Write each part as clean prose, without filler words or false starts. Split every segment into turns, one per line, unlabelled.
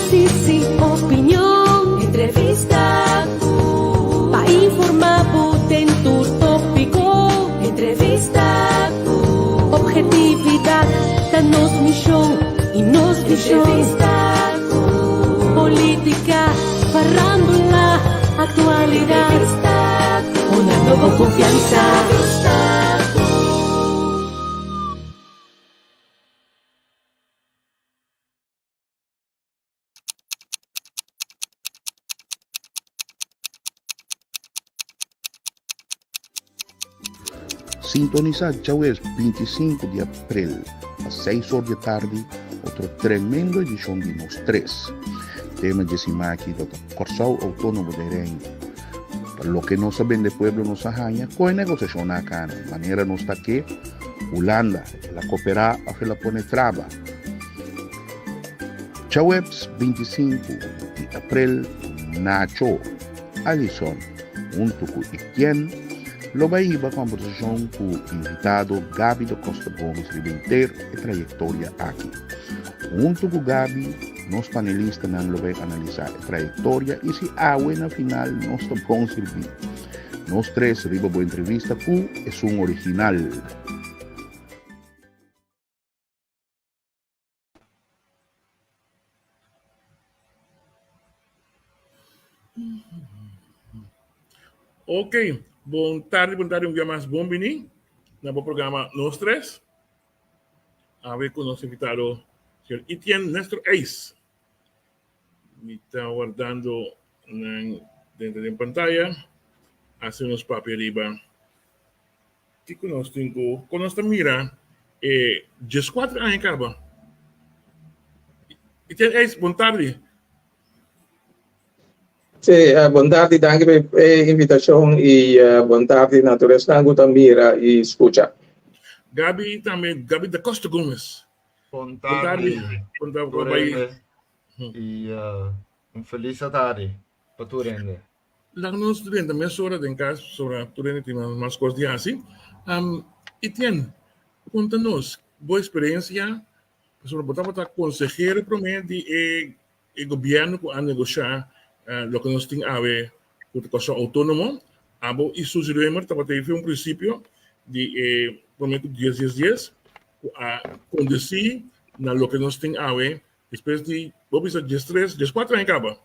análisis e opinião. Entrevista para informar por dentro tópico. Entrevista objetividade da nos missão e nos visão. Política, farándula, atualidade. Una nova confiança.
Sintonizar jueves 25 de abril, às 6 horas da tarde, outra tremenda edição de Nós Três. Tema de cima aqui do Corsal Autônomo de Renho. Para o que não sabem do pueblo nos arranha, com a negociação na cana. Maneira nos está aqui, Holanda, ela cooperar a ela pone trava. Jueves 25 de abril, Nacho, Alison, junto com Etienne, lo va a ir a conversación con invitado Gabi da Costa Gomes Ribenteiro e trayectoria aqui. Junto com Gabi, nos panelistas não lo vai analisar a trayectoria e se awe na final nós vamos servir. Nós três riba boa entrevista com é um original.
Ok. Boa tarde, um dia mais bom, Bini. No programa Nós Três. A ver com o nosso invitado, o senhor Etienne Nestor Eis. Me está guardando dentro da pantalla. Hace unos papéis arriba. Que conosco tenho, conosco mira, 14 anos, acaba. Etienne Eis, boa tarde.
Sì, buon tardi, anche per l'invitazione e buon tardi, naturalmente, anche Tamira e scusa.
Gabi também, Gabi da Costa Gomes.
Buon tardi.
Buon tardi.
E feliz tarde para tu, Rende.
Lá no estudante também sobre em casa sobre tu Rende tem mais coisas de assim. Etienne, conta-nos boa experiência sobre botar consejero promedio de governo a negociar lo que nos tem a ver com a coisa autónoma, e sugerimos que teve um princípio de prometo 10 a conduzir na lo que nos tem a ver, depois de 4 anos acaba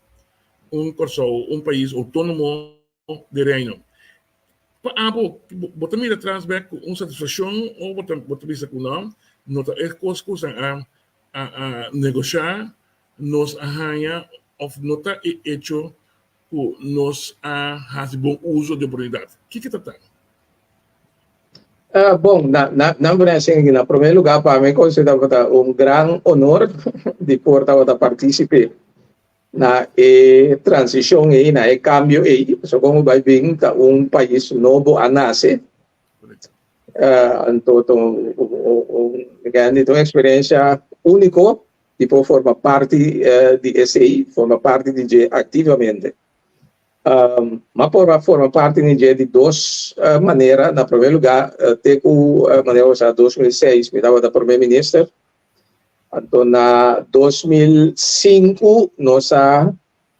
um país autônomo de reino. Bota mira atrás com uma satisfação ou bota vista com não é coisa a negociar nos arranha ou não está hecho que nos faz bom uso de oportunidade. O que está tratando?
Bom, na primeiro lugar, para mim, considero grande honor de poder participar na transição e na cambio so como vai vir país novo a nascer. Então, uma experiência única. Tipo, forma parte de SI, forma parte de G ativamente. Mas forma parte de G de duas maneiras. Na primeiro lugar, tem a maneira de 2006, me dava da primeiro-ministro. Então, na 2005, nós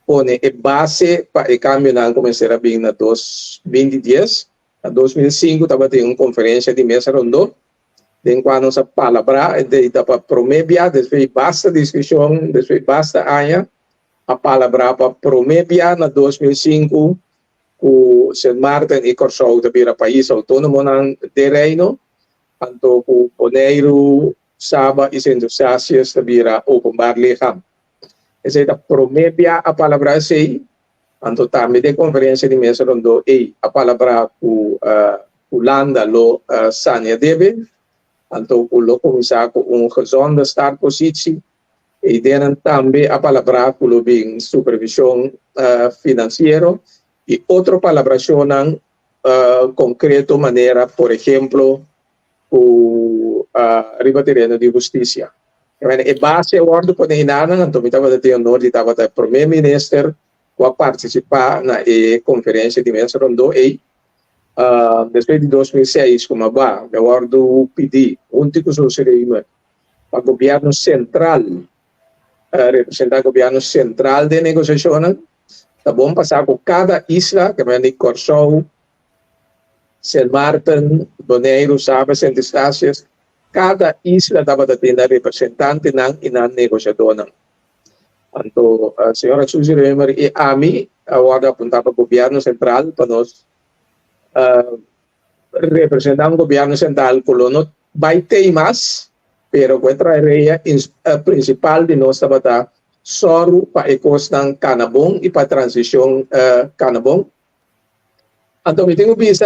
pone a base para o cambio na começar a vir na 2010. Na 2005, estava tendo uma conferência de mesa redonda. Quando essa palavra para promedia, depois basta discussão, depois basta anos, a palavra para promedia na 2005, o São Martin e Corsau vira país autônomo de reino, então o Poneiro, Saba e Centro-Sácias vira Open Bar Leham. Essa é a promedia, a palavra sei, então também de conferência de mesa rondo, a palavra para Holanda, lo Sanya deve, então, o começar com gezonde startpositie. E também a palavra com supervisão financeira. E outra palavra concreto maneira, por exemplo, o ribaterreno de justiça. E base a ordem para nada, então estava de honor de estava o primeiro-ministro a participar na conferência de mesa rondo depois de 2006, como vai, eu ordem pedir, único sucedimento para o governo central representar o governo central de negociação. Tá bom passar com cada isla, que é Corsou, Saint Martin, Bonaire, Saba, Saint Eustácias, cada isla dava ter representante e negociador. Então, a senhora Suzy Remer e a mim, agora apontar para o governo central, para nós representar o governo central, que não vai ter mais, pero a ideia principal de nós estava soro para ecosistema Canabong e para a transição Canabong. Então, eu tenho visto,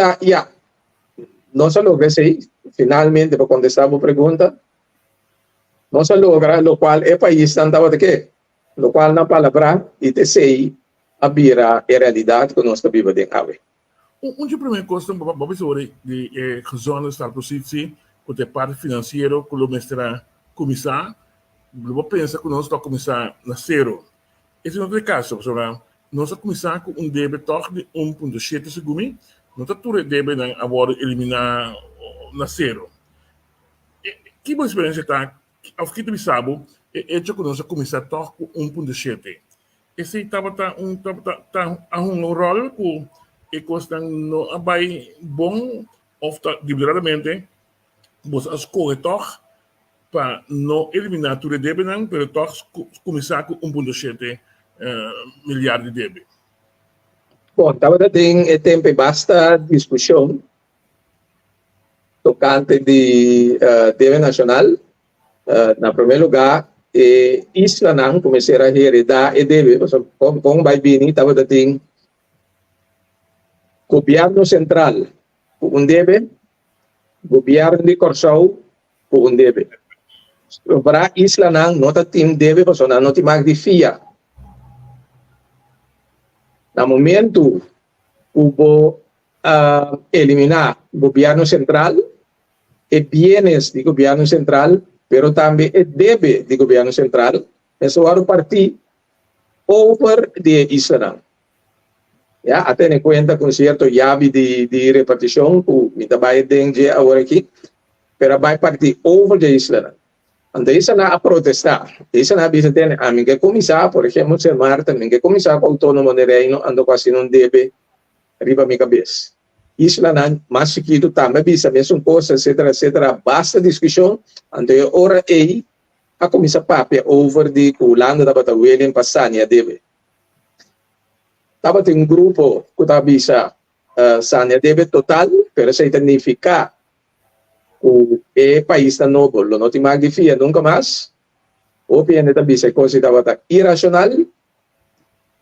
nós logramos, finalmente, para contestar a pergunta, nós logramos, o qual é país estava de quê? O qual, na palavra, ITCI, a realidade que nós vivemos em Ave.
Onde primeiro custa uma sobre de gezonde estar positie com a parte financeira que o mestre começar, eu penso que nós estamos começar na zero. Esse não é o caso, pessoal. Nós estamos começar com débito de 1,7 segundos, não está tudo débito agora eliminar na zero. Que boa experiência está? Ao que tu sabe, é que nós começar com 1,7. Esse estava a um rol que custa não vai bom ou deliberadamente as corretor para não eliminar tudo de débito, mas começar com 1,7 milhar de débito.
Bom, estava tem tempo basta discussão tocante de débito nacional. Na primeiro lugar, isla não começar a heredar e débito, como vai vir, estava tem governo central com débito, governo de Corsou com débito. Para isla não tem débito, não tem mais de FIA. No momento, hubo eliminar o governo central e bienes do governo central, pero também é débito do governo central, isso vai partir over de isla. Até em conta com certo llave de repartição, que vai ter agora aqui, pero vai partir over de isla. Então, isso não é a protestar. Isso não é a mim que começar, por exemplo, Saint Martin, mim que começar com o autônomo de reino, ando quase não deve arriba a minha cabeça. Isso não é mais chiquito, também, bisa, mesmo coisa, etc. Basta discussão, então, ora aí, a começar a papel over de Holanda, da Batahuelin, Passania, deve. Tava tem grupo que está bisa, Sanya deve total, pero se significa o país da novo, não tem mais de FIA nunca mais, o PN também se considerava irracional,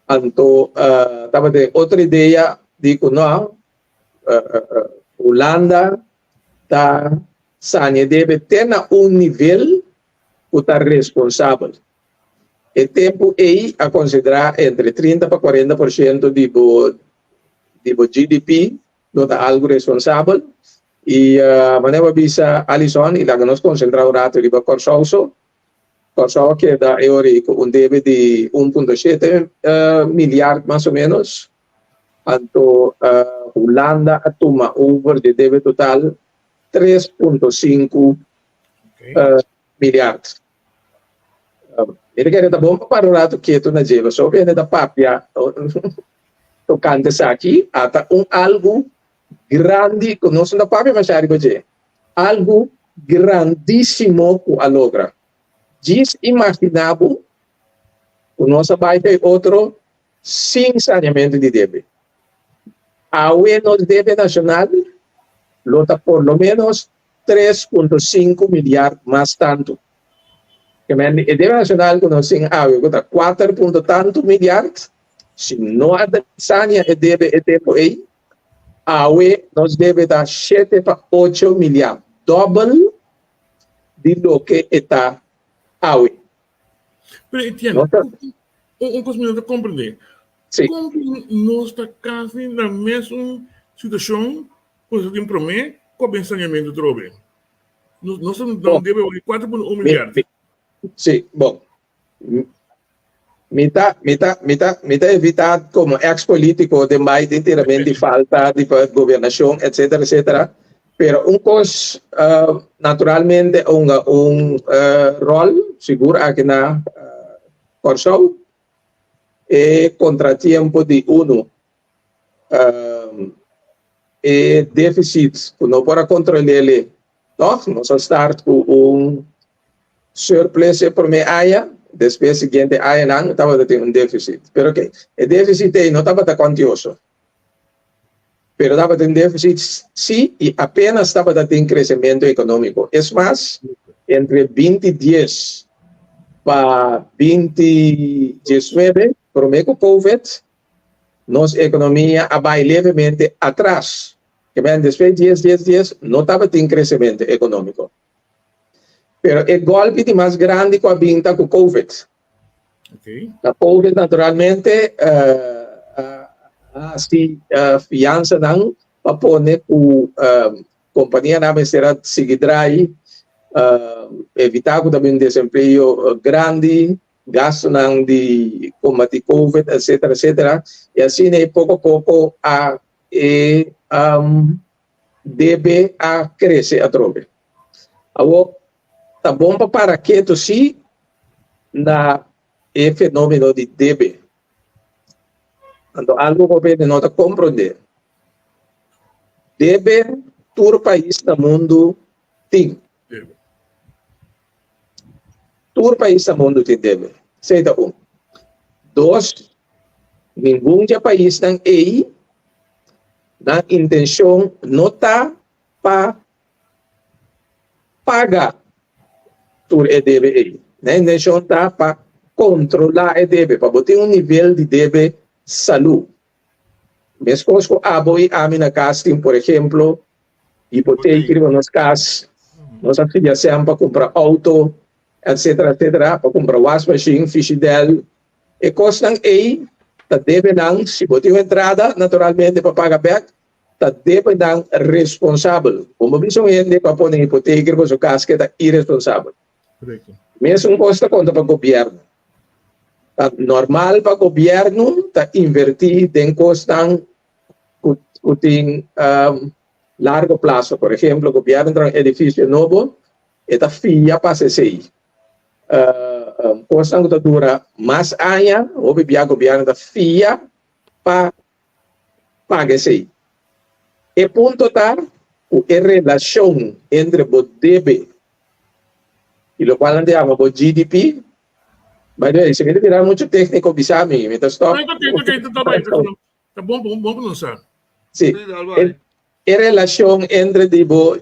então, estava de outra ideia de que não, Holanda está, Sanya deve ter nível que está responsável. E tempo aí a considerar entre 30% para 40% de GDP, não está algo responsável. E maneira bisa Alison, e lá nós concentramos o rato de Corsou, que dá um débito de 1,7 milhar mais ou menos. Então, Holanda toma over de débito total 3,5 milhar. Ele quer dar bom para o rato quieto na jeva, só viene da papia, tocante aqui, até algo grande, que não são da papia, mas algo grandíssimo que a logra. Diz imaginável, o nosso vai ter outro, sem saneamento de débito. A UE nos deve nacional, lota por lo menos 3,5 milhar mais tanto. O débito nacional que nós temos, 4 tanto milhares, se não há saneamento de débito aí, a UE nos deve dar 7 para 8 milhares, doble de lo que está a UE.
Pero Etienne, coisa melhor de compreender. Como nós estamos quase na mesma situação que nós temos prometer com o saneamento do Robe. Nós não devemos 4,1 milhares.
Sim, bom. Mita evitar como ex-político de mais inteiramente falta de governação, etc. Pero coisa, naturalmente, rol seguro aqui na Corsão e contratempo de uno e déficit, não para controlar ele. Nós start com surplus por meio área, depois seguinte área não estava tendo déficit. Pero que o déficit aí não estava quantioso. Pero estava tendo déficit sim e apenas estava tendo crescimento econômico. É mais, entre 2010 para 2019, por meio do Covid, nossa economia vai levemente atrás. Que bem, depois de 10 não estava tendo crescimento econômico. Pero o golpe de mais grande com a vinda com o Covid.
Okay.
A Covid, naturalmente, se fiança não para pôr a companhia na será seguir aí, evitar também desemprego grande, gasto não de combater Covid, etc. E assim, pouco a pouco, deve crescer a troca. Agora, tá bom para quieto sim na fenômeno de debe. Então, algo que o governo não está compreendendo. Debe, todo o país do mundo tem. Todo o país do mundo tem debe. Seita um. Dois, nenhum país tem aí na intenção não está para pagar por debe aí. Na intenção está para controlar o debe, para botar nível de debe saúde. Mesmo com a boi na casa, por exemplo, hipoteca nos casos, nós afiliação para comprar auto, etc., para comprar washing machine, frigideira, e costam aí, tá deve não, se botar uma entrada, naturalmente, para pagar back, tá deve não responsável. Como visão ainda, para pôr hipoteca, para o caso que está irresponsável.
Correcto.
Mesmo custa conta para o governo. Normal para o governo invertir em custos que largo prazo. Por exemplo, o governo tem um edifício novo e está FIA para CCI. Custo que dura mais anos, o governo está FIA para pagar CCI. E ponto está a relação entre o débito e o qual a gente chama o GDP. By the way, se ele virar muito técnico, bisa mi, então stop.
Okay, tá bom pronunciar.
Sim. A relação entre o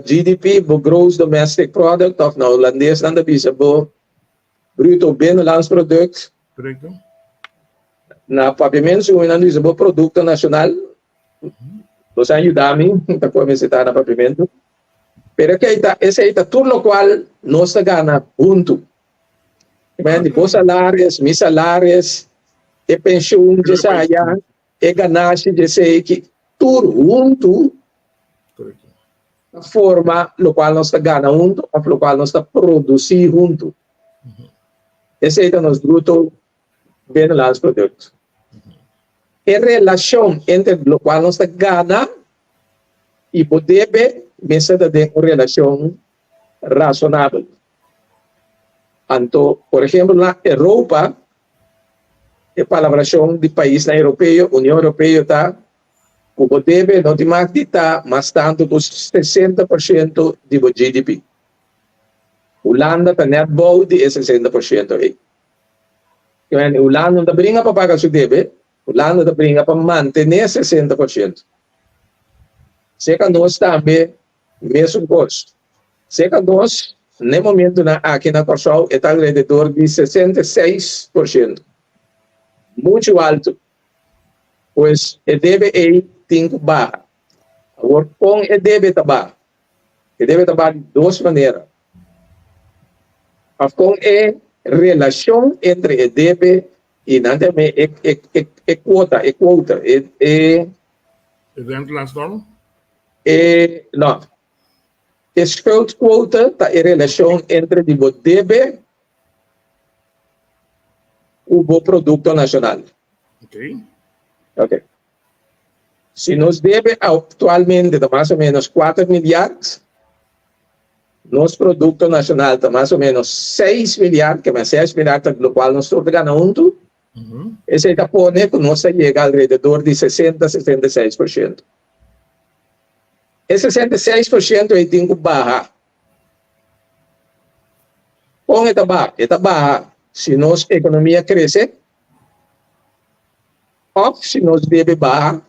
GDP, o Gross Domestic Product, of na holandês, não bisa o Bruto Binnenlands Product.
Correcto.
Na papiamento, não bisa o Produto Nacional. Você ajuda-me, para começar na papiamento. Pero que esse aí está tudo o qual nós ganhamos junto. Os salários, mis salários, e pensão de saia, e ganância de sei que tudo junto, a forma no qual nós ganhamos junto, a no qual nós produzimos junto. Esse aí está nos bruto binnenlands produto. A relação entre o qual nós ganhamos e o débito mesa de uma relação razonável. Então, por exemplo, na Europa, a palabração de país na europeu, União Europeia está, o deve não tem mais de estar, mas tanto com 60% do GDP. Holanda está net bom de 60% aí. Holanda não está brinca para pagar seu deve, Holanda está brinca para manter 60%. Seca nós também mesmo gosto. Seca nós, no momento aqui na Corsol, está ao redor de 66%. Muito alto. Pois o deve tem que baixar. Agora, com o deve baixar. O deve baixar de duas maneiras. Com a relação entre o deve e também a quota.
Rentelandsnorm?
Não. A schuldquota está em relação entre o débito e o produto nacional. Ok. Se nos deve atualmente de mais ou menos 4 milhares, nosso produto nacional está mais ou menos 6 milhões, que é 6 milhões, do qual nós estamos ganhando, esse está pone que nós chega alrededor de 60-66%. Esse 66% é tem que baixar. Com esta barra, se nossa economia cresce, ou se nós deve barra,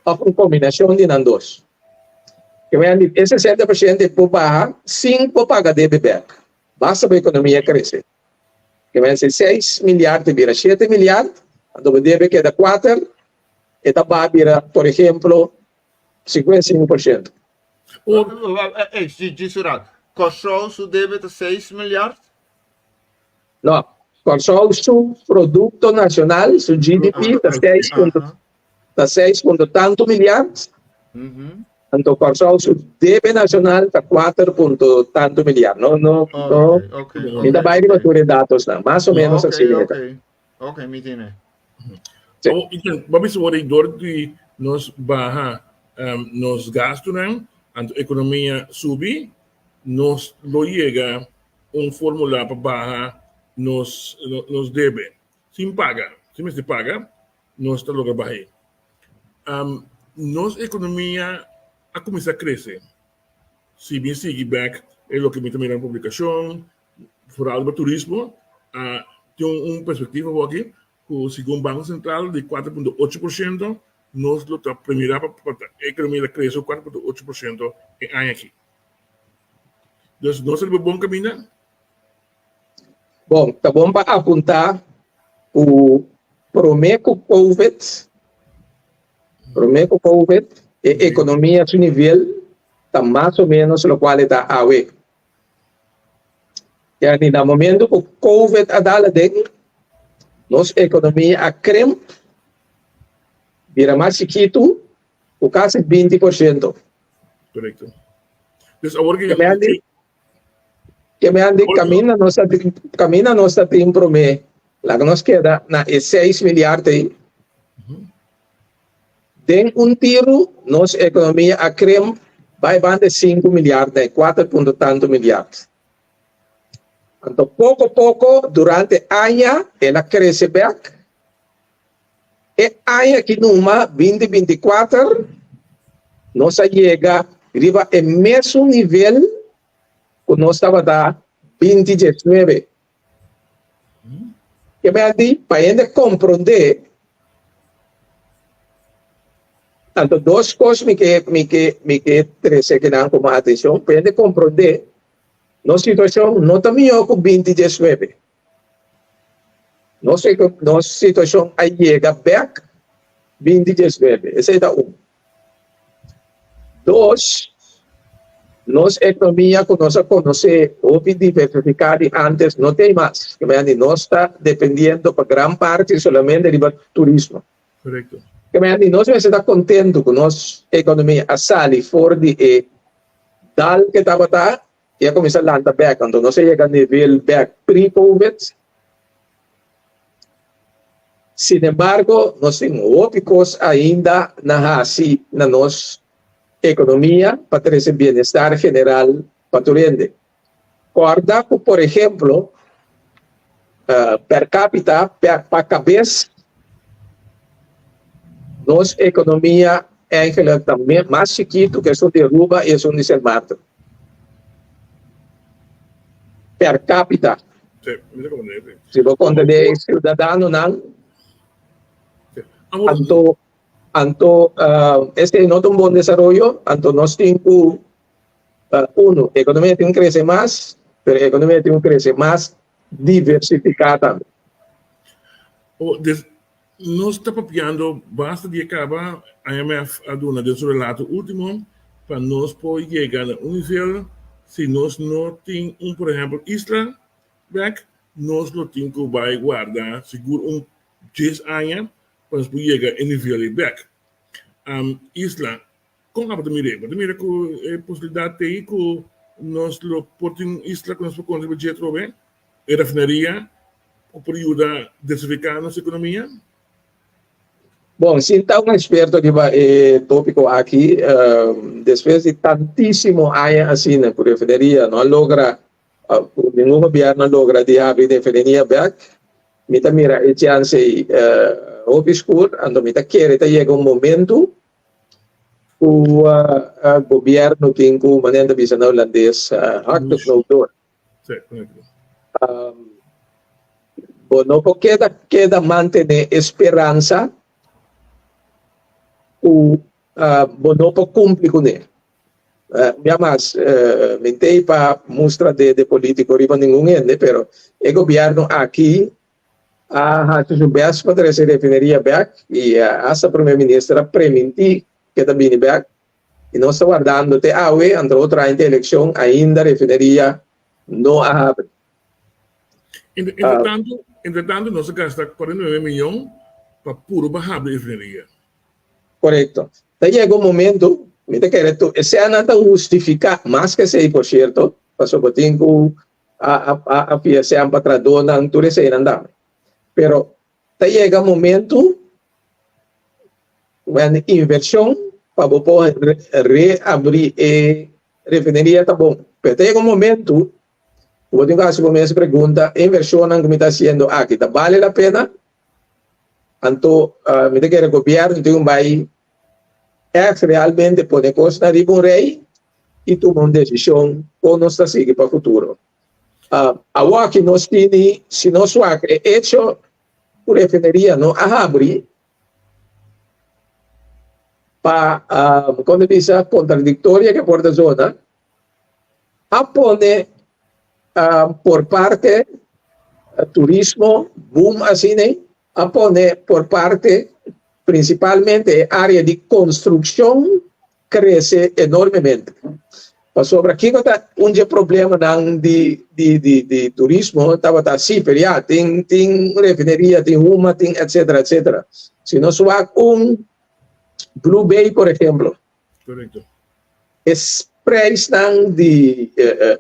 ou uma combinação de dois. Esse 60% é por barra, 5 paga deve back. Basta para a economia crescer. Que vai ser 6 milhões vira 7 milhões, então deve quedar 4, e barra vira, por exemplo, 55%.
Gisurat, Kosovo su debito 6 miljarder?
Não, Kosovo, seu produto nacional, seu GDP, está 6 ponto tanto milhões. Então, Kosovo, seu débito nacional está 4 ponto tanto milhões. Não, ainda vai de bater dados, mais ou menos assim.
Ok, me tiene.
Vamos ver de nos baja nos gastos, a economia subir, nos lo llega fórmula para bajar nos debe. Sin paga, si me se paga, nos está lo que baje. Nos economía a começar a crescer. Si bien sigue back, es lo que me también en publicación, fuera del turismo, tiene perspectiva aquí, que según Banco Central de 4.8%, nos lo primeira para a economia cresce 4.8% em ano aqui. Então, nós temos bom caminho?
Bom, tá bom para apontar o promeco COVID, a economia a seu nível, está mais ou menos o qual está a ver. E no momento que o COVID a dar nossa economia a creme, vira mais chiquito, o quase 20%.
Correto. Então, agora
que me ande camina nossa tem promê, lá que nós queda na 6 milhões tem tiro, nossa economia a creme vai de 5 milhões, 4 ponto tanto milhões. Então, pouco a pouco, durante ano, ela cresce bem. E ano que numa 2024, nós chega arriba ao mesmo nível que nós estava da 2019. Que me diz, para ainda compreender, tanto duas coisas me interessa que não como atenção, para ainda compreender, nossa situação não está melhor que 2019. Nossa situação aí chega back 2019. Esse é um. Dois, nossa economia que nós conhecemos, houve diversificada antes, não tem mais. Nós está dependendo para grande parte somente do turismo.
Correto.
Nós estamos contentes com nossa economia a sair fora de dal que estava e a começar a lançar back. Então, nós chegamos a nível back pre-COVID. Sin embargo, nós temos outras ainda na nossa economia para trazer bem-estar general para o rende. Guarda, por exemplo, per capita, para cabeça, nossa economia é também mais chiquito que isso de Aruba e isso de San Martin. Per capita. Se você considerar cidadão, não. Este no es un buen desarrollo, nós temos a economia tem que crescer mais, mas a economia tem que crescer mais diversificada.
Nós estamos papiando, basta de acabar a IMF a dona de seu relato último, para nós poder chegar a nível, se nós não temos, por exemplo, Isla, nós não temos que guardar seguro 10 anos, para nós poder chegar a nível back. Isla, como a mira que a possibilidade de que nós portem Isla que nós podemos budget bem, a refinaria, para ajudar a diversificar nossa economia?
Bom, se está um experto que vai tópico aqui, depois de tantíssimo anos assim na periferia, não logra, nenhum governo logra de abrir a periferia back, mita mira a chance obscur, ando mita quer que chega um momento o governo tem que maneira de visão holandês hard to door.
Sí, correcto.
Bom, não queda manter esperança o não pode cumprir com ele. Mas, mentei para mostrar de político riba nenhum ende, pero o governo aqui a subes para essa refineria back e essa primeira-ministra permitir que também back e nós está guardando até entre outra eleição ainda a refineria não abre.
Entretanto, nós gastamos 49 milhões para puro barrar a refineria.
Correto. Daí chega um momento, esse ano está justificar, mais que sei, por certo, passou por tempo, a PSA patradona, não tudo isso aí não dá. Pero, daí chega um momento, uma inversão, para poder reabrir a refineria, tá bom. Pero, chega um momento, vou ter que fazer essa pergunta, a inversão que me está sendo aqui, tá vale a pena? Então, me tem que o governo tem vai realmente pode costar de um rei e tomar uma decisão ou nós está seguindo para o futuro. Agora que nós temos, se nós é hecho por refineria não abre para quando diz a contraditória que por da zona, apone por parte turismo boom assim, né? Apone por parte principalmente a área de construção cresce enormemente. Sobre aqui está problema de turismo, estava assim, tem refineria, tem uma, tem etc, etc. Se nós há Blue Bay, por exemplo,
Correcto.
os preços de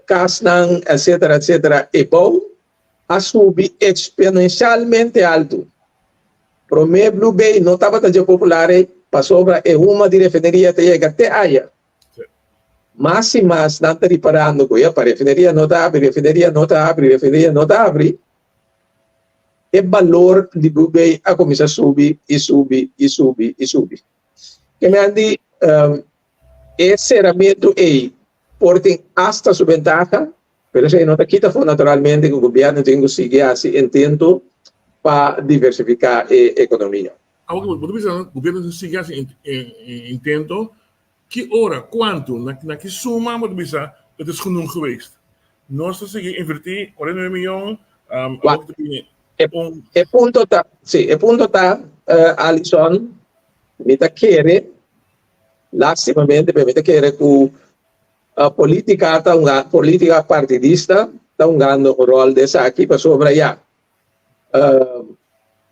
gas, etc, etc, é bom, a subir exponencialmente alto. Para o Blue Bay não estava tão popular, passou para uma de refineria até aí. Mas e mais, não está reparando que a refineria não está abre, refineria não está abre, refineria não está abre. O valor de Blue Bay a começar a subir e subir e subir e subir. Que me andi, esse ceramento aí, portem hasta sua ventaja, mas aí não está quita foi naturalmente que o governo tem que seguir assim, entendo, para diversificar a economia.
Agora, o governo sigue assim, intento, que hora, quanto, na que suma, moet bisa, het is genoeg geweest. Nós conseguimos invertir 49 milhões,
O ponto tá, Alisson, me tá querer, lastimamente, me tá querer que a política partidista está jogando o rol dessa aqui para sobralhar.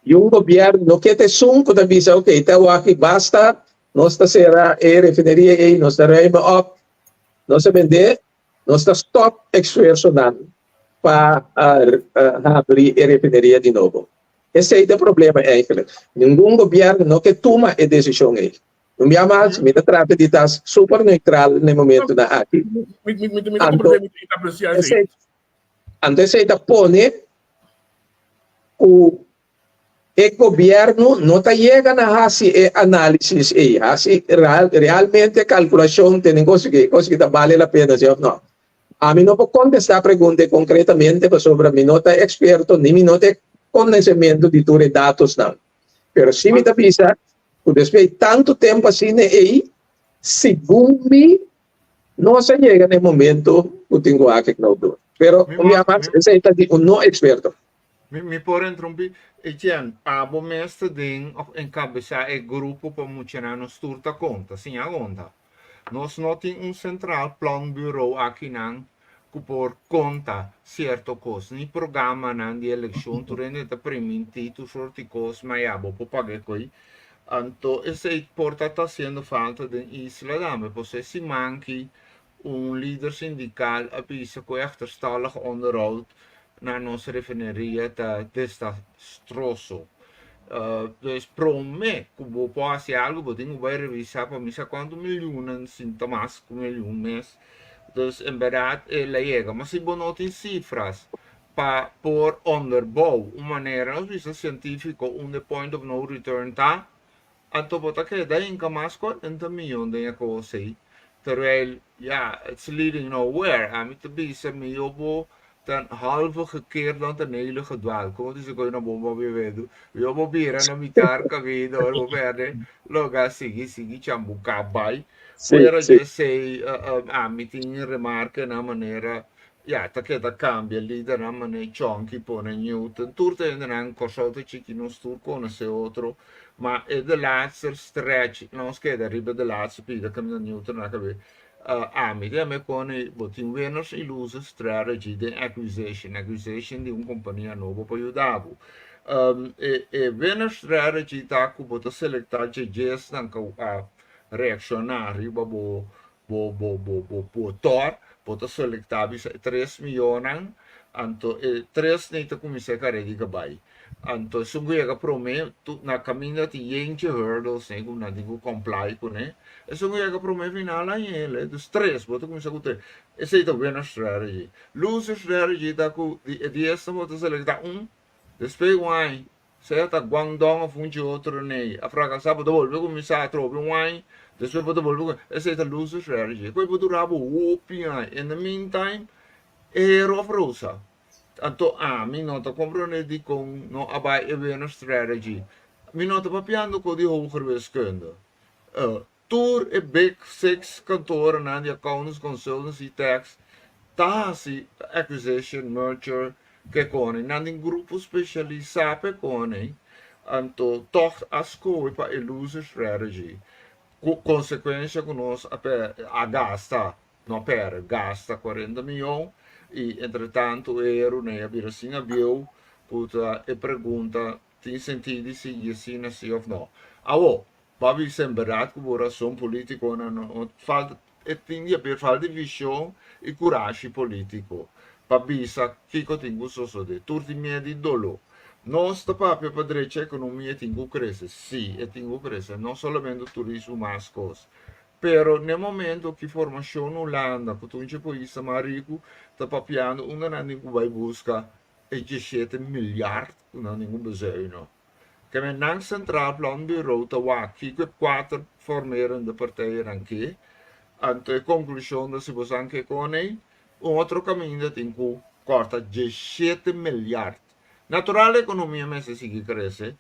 E governo não quer ter sunco da visa, ok, então aqui basta, nós está será a refineria aí, nós está reima up, nós vender, nós está stop esforço para abrir a refineria de novo. Esse é o problema, nenhum governo não quer tomar a decisão aí. Não me amas, me trata de estar super neutral no momento da aqui. Então, esse é pone o governo não está chegando a fazer análise aí, realmente a calculação tem negócio que vale a pena, não. A mim não vou contestar a pergunta concretamente sobre a mim não está experto, nem me não tem conhecimento de todos os dados, não. Mas se me dá visa, depois de tanto tempo assim aí, segundo me, não se chega no momento que tenho aqui não do. Pero, esse é um não experto.
Me por interromper, Etienne, abo mestre ding of encabeçar o grupo para funcionar no turta conta, sim a conta. Nós não temos central plan bureau aqui não, que por conta certo coisa, ni programa não de eleição, tu rende te permitir tu sorte coisa, mas abo para pagar coi. Então, esse porta está sendo falta de isla dame, porque se manque líder sindical a pisa que achterstallig onderhoud naar onze refinerie te desastroso. Dus promete que vou fazer algo, vou ter que revisar para mim quanto milhões, sinta mais que milhão mês. Dus in verdade ela chega, mas se você não tem cifras para por onderbouw, uma maneira, nós vimos científico, onde point of no return tá, então você quer dar em mais 40 milhões de coisas. Terwijl, ja, it's leading nowhere. Aan te bieden, me jobo ten halve gekeerd dan ten hele gedwaald. Como diz que eu não vou beber, eu vou beber na mitar caminho, eu vou beber, logo seguir chambuca bai. Para sei, me tinha remarca na maneira, ja, tá que cambia líder na maneira chonky põe Newton. Turte ainda não corsote chiquino stur com esse outro. Maar de laatste stretch, nós que arriba de laatste pida caminho Newton na cabeça. Me con botin winners e losers strategy de acquisition de uma companhia nova para ajudar. Winner strategy tá com bota selectar de gestão a reaccionar riba bo tor, bota selectar 3 milhões, anto 3 nem tá comecei a carregar bai. Então, se você quer prometer, na caminho de gente hurdles, né, como não digo comply com né, se você quer prometer final lá ele, dos 3, você começa com 3. Essa é a winner strategy. Loser strategy tá com de esta você seleciona depois wine, certo? Guangdong funge outro né, a fracassar você volta começar a trocar wine, depois você volta, essa é a loser strategy. Depois você rabo opinião, in the meantime, erro rosa. Então, mi não está compreendendo com não abai evento strategy. Mi não está papiando com de hoger wiskunde. Tour e big 6 kantoren na die accountants, consultancy, tax, tasi acquisition, merger, que koning, na die grupo specialisado koning. Então, toch as coisa para loser strategy. Consequência que nós a gasta, não pera, gasta 40 milhões. E, entretanto, eu né, assim, viu, puta, e pergunta, tem sentido se assim, assim ou não. Agora, para ver se é verdade que a oração política não falta, tem de falta de visão e coragem político. Para ver que eu tenho só de tudo medo de dolo. Nós, para a direita, a economia tem que crescer, sim, tem que crescer, não somente o turismo, mas coisas. Pero no momento que formação na Holanda, que um país mais rico, está papiando, não há ninguém vai buscar 17 miljards, não há ninguém bezuinen. Que men na Centraal Planbureau está aqui com 4 formerende partijen aqui, ante a conclusão da se você que com outro caminho tem que cortar 17 miljards. Natural a economia mas sigue crescer,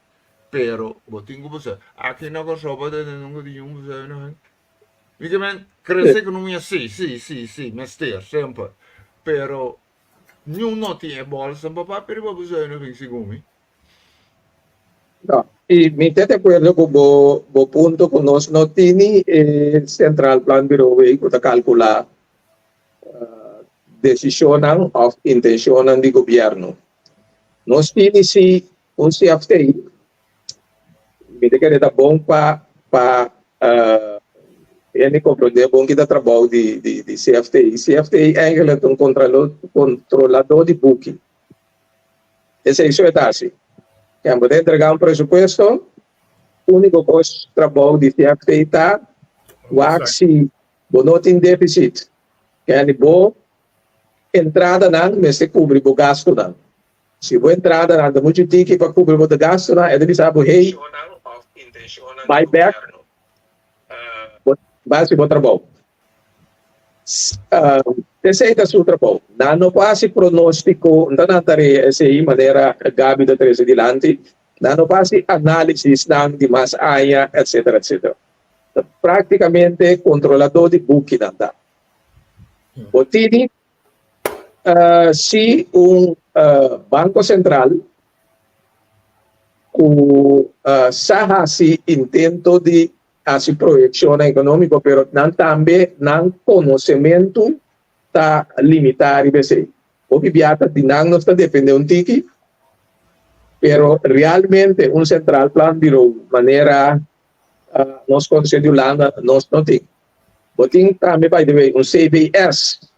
pero botinho você aqui na Kosovo de não tem um bezuinen. Porque cresce a economia sim, mas ter sempre. Pero não tem bolsa para per babuzano em segundo.
No, y me estoy de acuerdo con el punto que nos no tiene el Central Plan Bureau que calcula decisiones o intenciones del gobierno. Nos tiene si un CFTI, me dice que es bom para ele compreende bom que dá trabalho de CFTI. CFTI é um controlador de booking. Esse é isso é assim. Quando você entregar presupuesto, o único trabalho de CFTI está se não tem déficit. Que é boa entrada não, mas se cobre o gasto não. Se boa entrada não, muito ticket para cobrir o gasto não, ele sabe hey, buy back. Base bom trabalho. Esse é o trabalho. Não faz pronóstico, não tarefa essa maneira Gabi da três adiante. Não faz análise de mais área, etc. Praticamente controlador de booking nada. Botini, se banco central o se intento de assim projeção econômica, pero também não conhecimento está limitado e o bibiata de não está dependendo tiki, pero realmente central plan bureau maneira nós conselho lá nós não tem. Botin também vai ter CBS,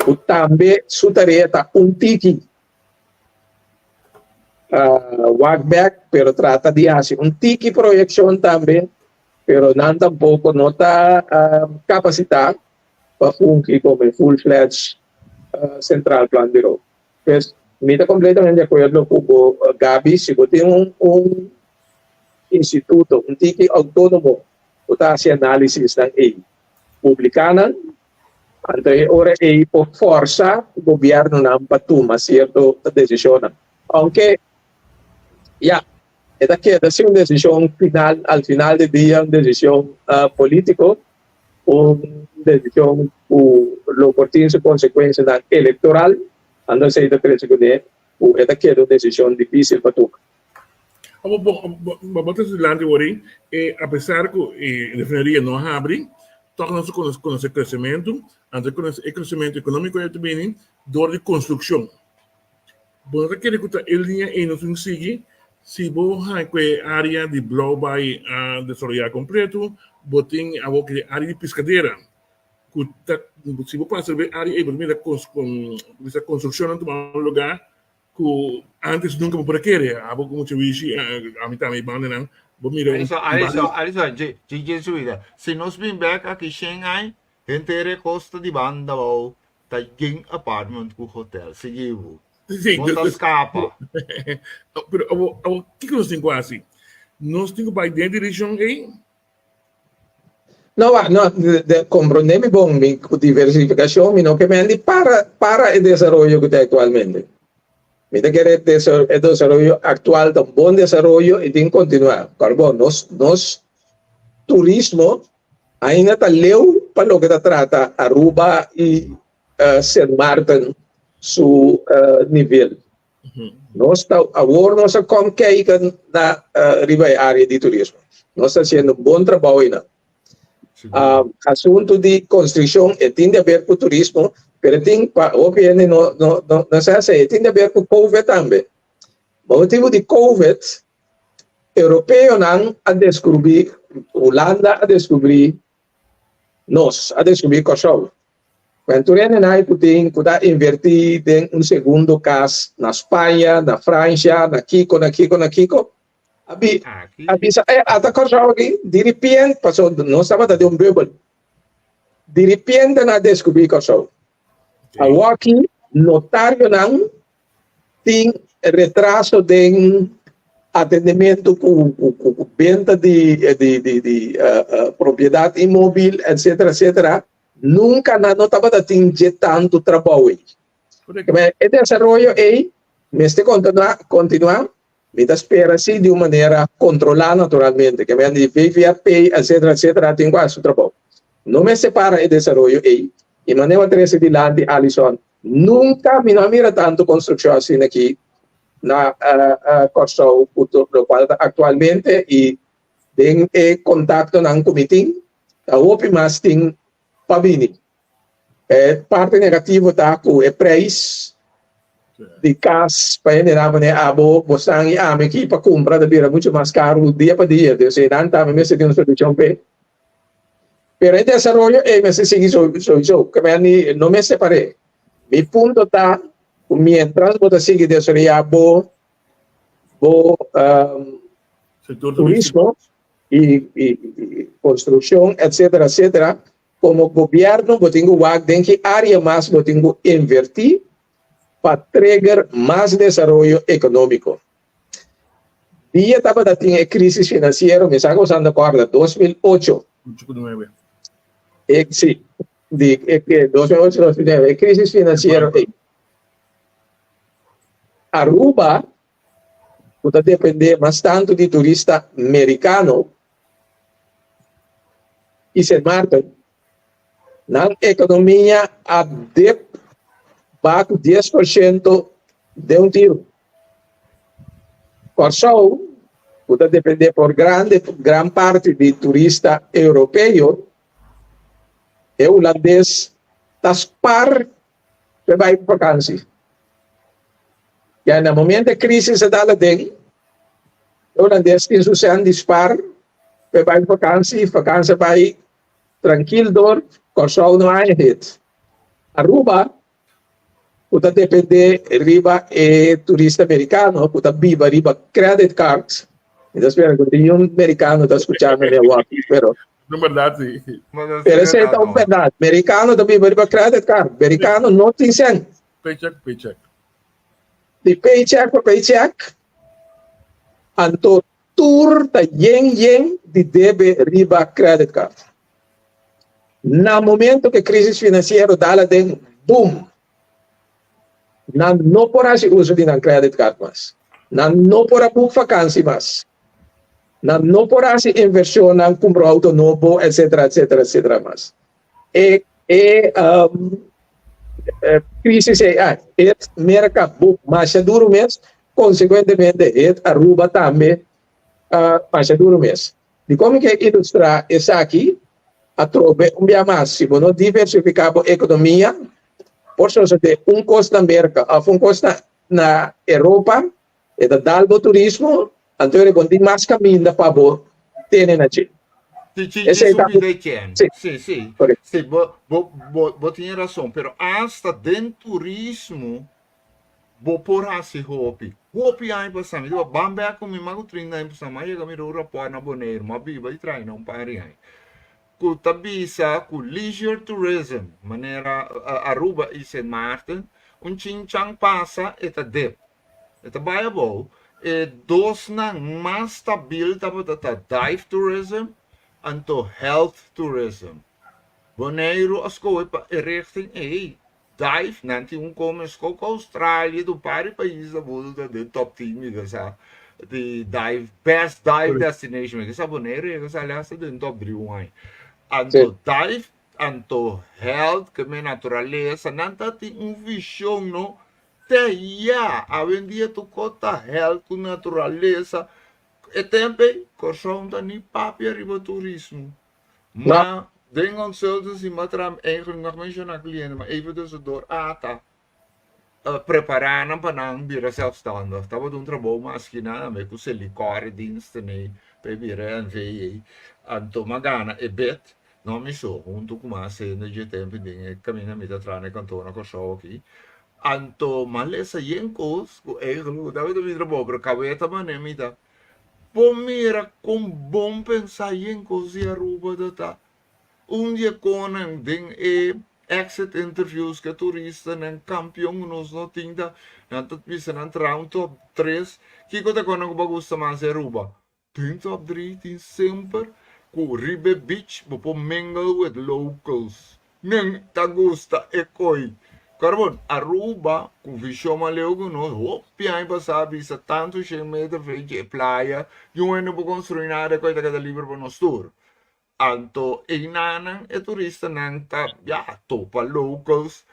o também sua tarefa tiki. Wagback, pero trata de hacer un tiki proyección también, pero no tampoco no está capacidad para fungir como full-fledged central plan bureau. Pues, me está completamente de acuerdo con Gabi, si você tiene un instituto, un tiki autónomo, que hace análisis ng AI, publicanan, entre ora AI por força, o governo não patuma certa decisão. Aunque, ya, esta queda ser una decisión final, al final del día, una decisión política, una decisión lo que tiene su consecuencia electoral, ando se esta crece que esta queda una decisión difícil para tú.
Vamos a hoje, apesar que a refineria não abre, toca com esse crescimento, antes com esse crescimento econômico também, dor de construção. Bom, eu quero que a linha aí não consiga, se você tem a área de Blow by desenvolver completo, você tem a área de pescadeira, se você passa a área aí, você a construção em um lugar que antes nunca me parecia, a pouco muito vixe, a mim também banda não, mira.
Adesso, Jesuíta, se nós vim back aqui em Xangai, gente costa de banda, tá em apartment com hotel, seguiu.
Sim,
não escapa.
O que nós temos assim? Nós temos para dentro da região aí?
Não, compreendemos bom a diversificação, mas não que me para o desenvolvimento que tem atualmente. Me quer o desenvolvimento atual tem bom desenvolvimento e tem que continuar. Claro, nós turismo ainda está leu para o que trata Aruba e Saint Martin su nível. Nós agora nós como que na área de turismo. Nós estamos fazendo um bom trabalho ainda. Assunto de construção tem a ver com turismo, mas tem não sei se tem a ver com Covid também. O motivo de Covid, europeu não a descobrir, Holanda a descobrir, nós a descobrir Kosovo. Quando tu aí tem que invertir em segundo caso na Espanha, na França, na Kiko. Avisa, até Kosovo aqui, de repente, passou, não estava de um bubble. De repente, na descobrir Kosovo. Aqui, notário não tem retraso de atendimento com venda de propriedade imóvel, etc. Nunca não estava tendo tanto trabalho. O desenvolvimento aí, mas se continuar, me espera assim de uma maneira controlada naturalmente, que me de VVAP, etc. Tem quase o trabalho. Não me separa o desenvolvimento aí. E maneira 13 de lá de Alisson, nunca me não mira tanto construção assim aqui na Kosovo, o qual atualmente e tem contato com comitê, a OP mas tem Pabini. Parte negativa está com o preço de casa para generar você aqui para comprar da beira muito mais caro dia para dia. Então, se não está, mas tem uma solução bem. Pero el desarrollo me sigue que no me separé. Mi punto está, mientras você sigue desarrollando turismo e construção, etc. Como governo, eu tenho que área mais eu tenho que invertir para trigger mais desenvolvimento econômico. Dia estava tendo crise financeira, me está gostando de acordo, 2008. Sí, de 2008-2009, crise financeira. Aruba, você depende bastante de turista americano e Saint Martin, na economia a dip baixo 10% de tiro. Kosovo, você depende por grande parte de turista europeu, holandês, tas par para vai para vakansie. Ja, no momento de crise se dá lá dentro, holandês tem sucessão dispar para vai para vakansie vai tranquilo, Kosovo não há rede. Aruba, puta depende riba turista americano, puta viva riba credit cards. Então, espera, tem um americano está escutando meu aqui, pero
Na verdade, sim.
pero essa é a verdade. Americano também riba credit card. Americano não tem sen.
Paycheck, paycheck.
De paycheck para paycheck, anto tour ta yen de debe riba credit card. Na momento que crise financeira dá den boom, não porá se uso de credit card mas, não porá book vacância mas, não porá se inversão na compra auto novo, etc, mas. Crise é merca book mais duro mês, consequentemente Aruba também mais duro mês. De como que ilustrar isso aqui? A trobe máximo, não diversificar a economia, por isso de custo na América, custo na Europa, e da dalbo turismo, então é quando mais caminho para o ter na China.
Sim. Vos tem razão, pero hasta dentro turismo, vou por assim hopi aí para saber, do bambe com me mago 30 para saber, chega me rura por na boneiro, mas biba e trai não pare aí. Com tabisa, com leisure tourism, maneira Aruba e Saint Martin, chinchang passa eta dep, eta baiabo, e dos na mais stabil tá dive tourism, anto health tourism. Boneiro as coisas richting dive, nanti come com Austrália, do pari país da volta de top 10, sa the dive best dive destination, que sa boneiro, que sa aliás de top 3 aí. Anto dive, anto health, que me natureza, nanta tem visão no te a vendia tu cota health com natureza, e também corção da ni papi arriba turismo. Maar den consultancy matram eigenlijk nog mentionar cliënten, maar even tussendoor prepararen para bira zelfstandig. Dat we doen trabalho mas que nada me com licor diensten nee, pe bira en VE. Anto magana e bet não me sou junto com mais de tempo de caminhar me trane cantona com show aqui. Anto malesa yenkos com eigenlijk dat we trabalho para cabeta manemita. Pomira com bom pensar yenkos e Aruba data. Dia konen ding exit interviews que turista nem campeão nos não tinha nanto bisa nan round top 3 que kota konen ko bagusta mais Aruba tem top 3 tem sempre com Ribe Beach po mingle with locals nem tagusta e koi carbon Aruba com visão maleu com nós piai passar bisa tanto che meter frente praia e um ano po construir nada coisa cada livre para nós tour. Anto inanan e turista nang topa locals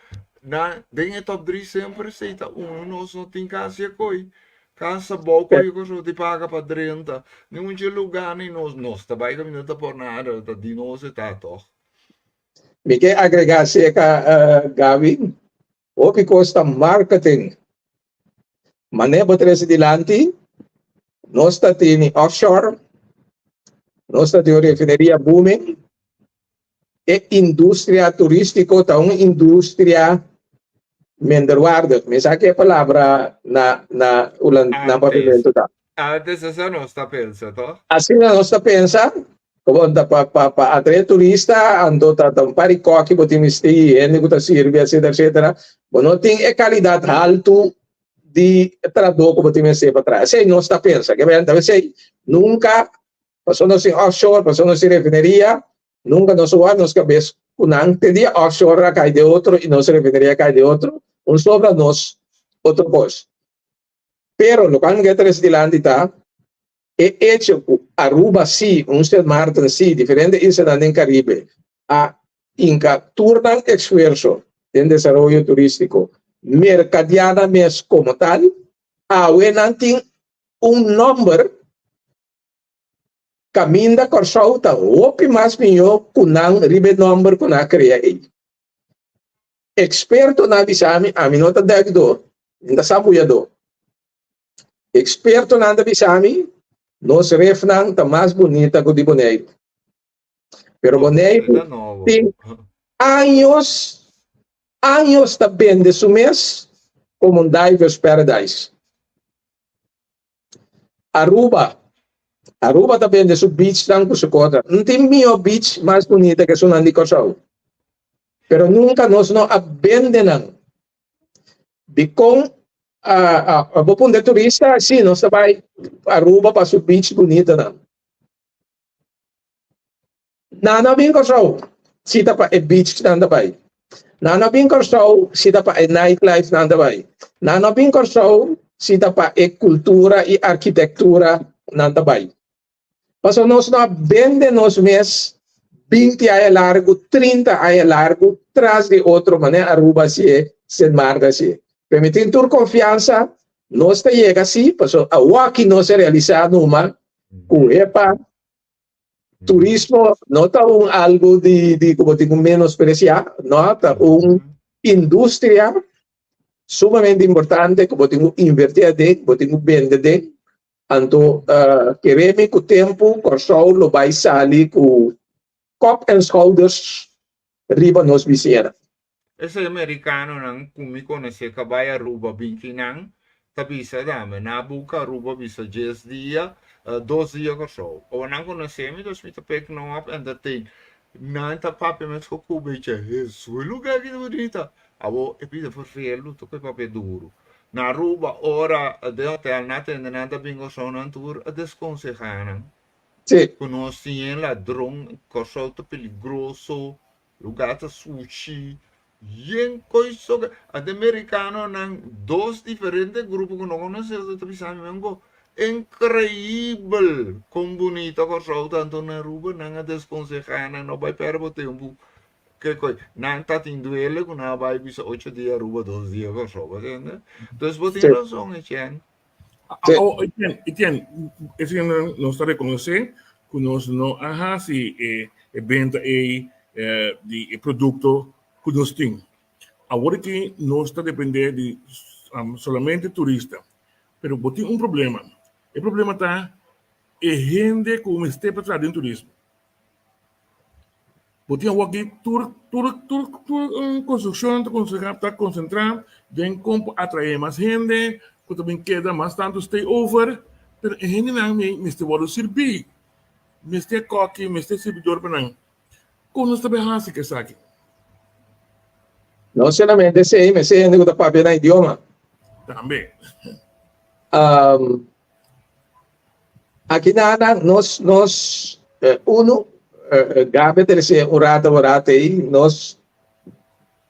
na den top 3 sempre seita nós não tem casa coi casa boa eu gosto de paga para 30 nenhum de lugar nem nós também caminho da por nada da de nós está toch
me quer agregar seca Gabi o que custa marketing maneira para dilante nós está tendo offshore. Nossa teoria refineria booming e indústria turística é uma indústria menderwaardig. Mas aqui a palavra na pavimento tá.
Antes essa não está pensa, tá?
Assim não está pensa, como para atrair turista, ando tá um paricoque, botim stay, ene que tá sirve, etc. Bom, não tem qualidade alto de trador que botim stay para trás. Sei não está pensa, que bem, talvez sei nunca passando sem offshore, passando sem refineria, nunca nos suamos cabeça. Unang tedia offshore cai de outro e nossa refineria cai de outro, sobra nos outro coisa. Pero lo que é dilante tá é hecho Aruba sí, Saint Martin sí, diferente islas en Caribe, a inca turnan esfuerzo en desarrollo turístico, mercadianamente como tal, a wenanting número caminda corsauta opi mas minyo kunang ribe number kuna kriya experto na bisami aminota dagdo inda samuyado experto na bisami nos ref nang ta mas bonita ko di Boneiro pero Boneiro tem anos ta vende su mes como um diver's paradise. Aruba também de su beach lang por su contra. Não tem mio beach mais bonita que Sunan de Corsao. Pero nunca nos no abandonan. De com a bopon de turista, sim, nós vai Aruba para su beach bonita não. Nana bem Corsao, sita pa e beach nanda vai. Nana bem Corsao, sita pa e nightlife nanda vai. Nana bem Corsao, sita pa e cultura e arquitetura nanda vai. Paso nós não vende nos mês 20 anos largo, 30 anos largo, traz de outra maneira Aruba se marca se. Permitindo tur confiança, nós te chega assim, paso a waki não se realiza numa, com epa, turismo não está algo de como digo menospreciar, não está indústria sumamente importante, como digo invertir de, como digo vender de. Anto queremos que o tempo Corsao lo vai sair com cup and shoulders riba nos vizinhos.
Esse americano nang kumi conhece que vai Aruba binkinang tabisa dame na buka Aruba bisa 10 dias 12 dias Corsao. Ou não conhecemos dos mita pek não up and the thing. Não tá papel mas com cubiche. Isso lugar que bonita. Abo epida for fielo to que papel duro. Na Aruba, ora de hotel na tenda nada bingo sonan tour a desconsejaram.
Sim.
Conheciam ladrão, corsolto peligroso, lugar de sushi, yen coisa. A de americano nang dois diferentes grupos que não conhecemos de Pisamengo. Incrível, como bonito corsolto tanto na Aruba nang a desconsejaram, não vai perder tempo. Que coisa, não está tendo ele com a vai bisa 8 dias Aruba 12 dias Corsao, entende? Então você tem razão, Etienne.
Etienne, esse não está reconhecendo que nós não há se venda de produto que nós temos. Agora que nós está dependendo de somente turista, mas tem problema. O problema está gente que está para trás do turismo. Botinha aqui, construção está concentrada em como atrair mais gente, que também queda mais tanto stay over, mas a gente não me está vendo servir, me está coque, me está servidor para não. Como nós também assim que está aqui?
Não somente sei, mas sei ainda que está para na idioma.
Também.
Aqui nada, nós gabe terse urata aí, nós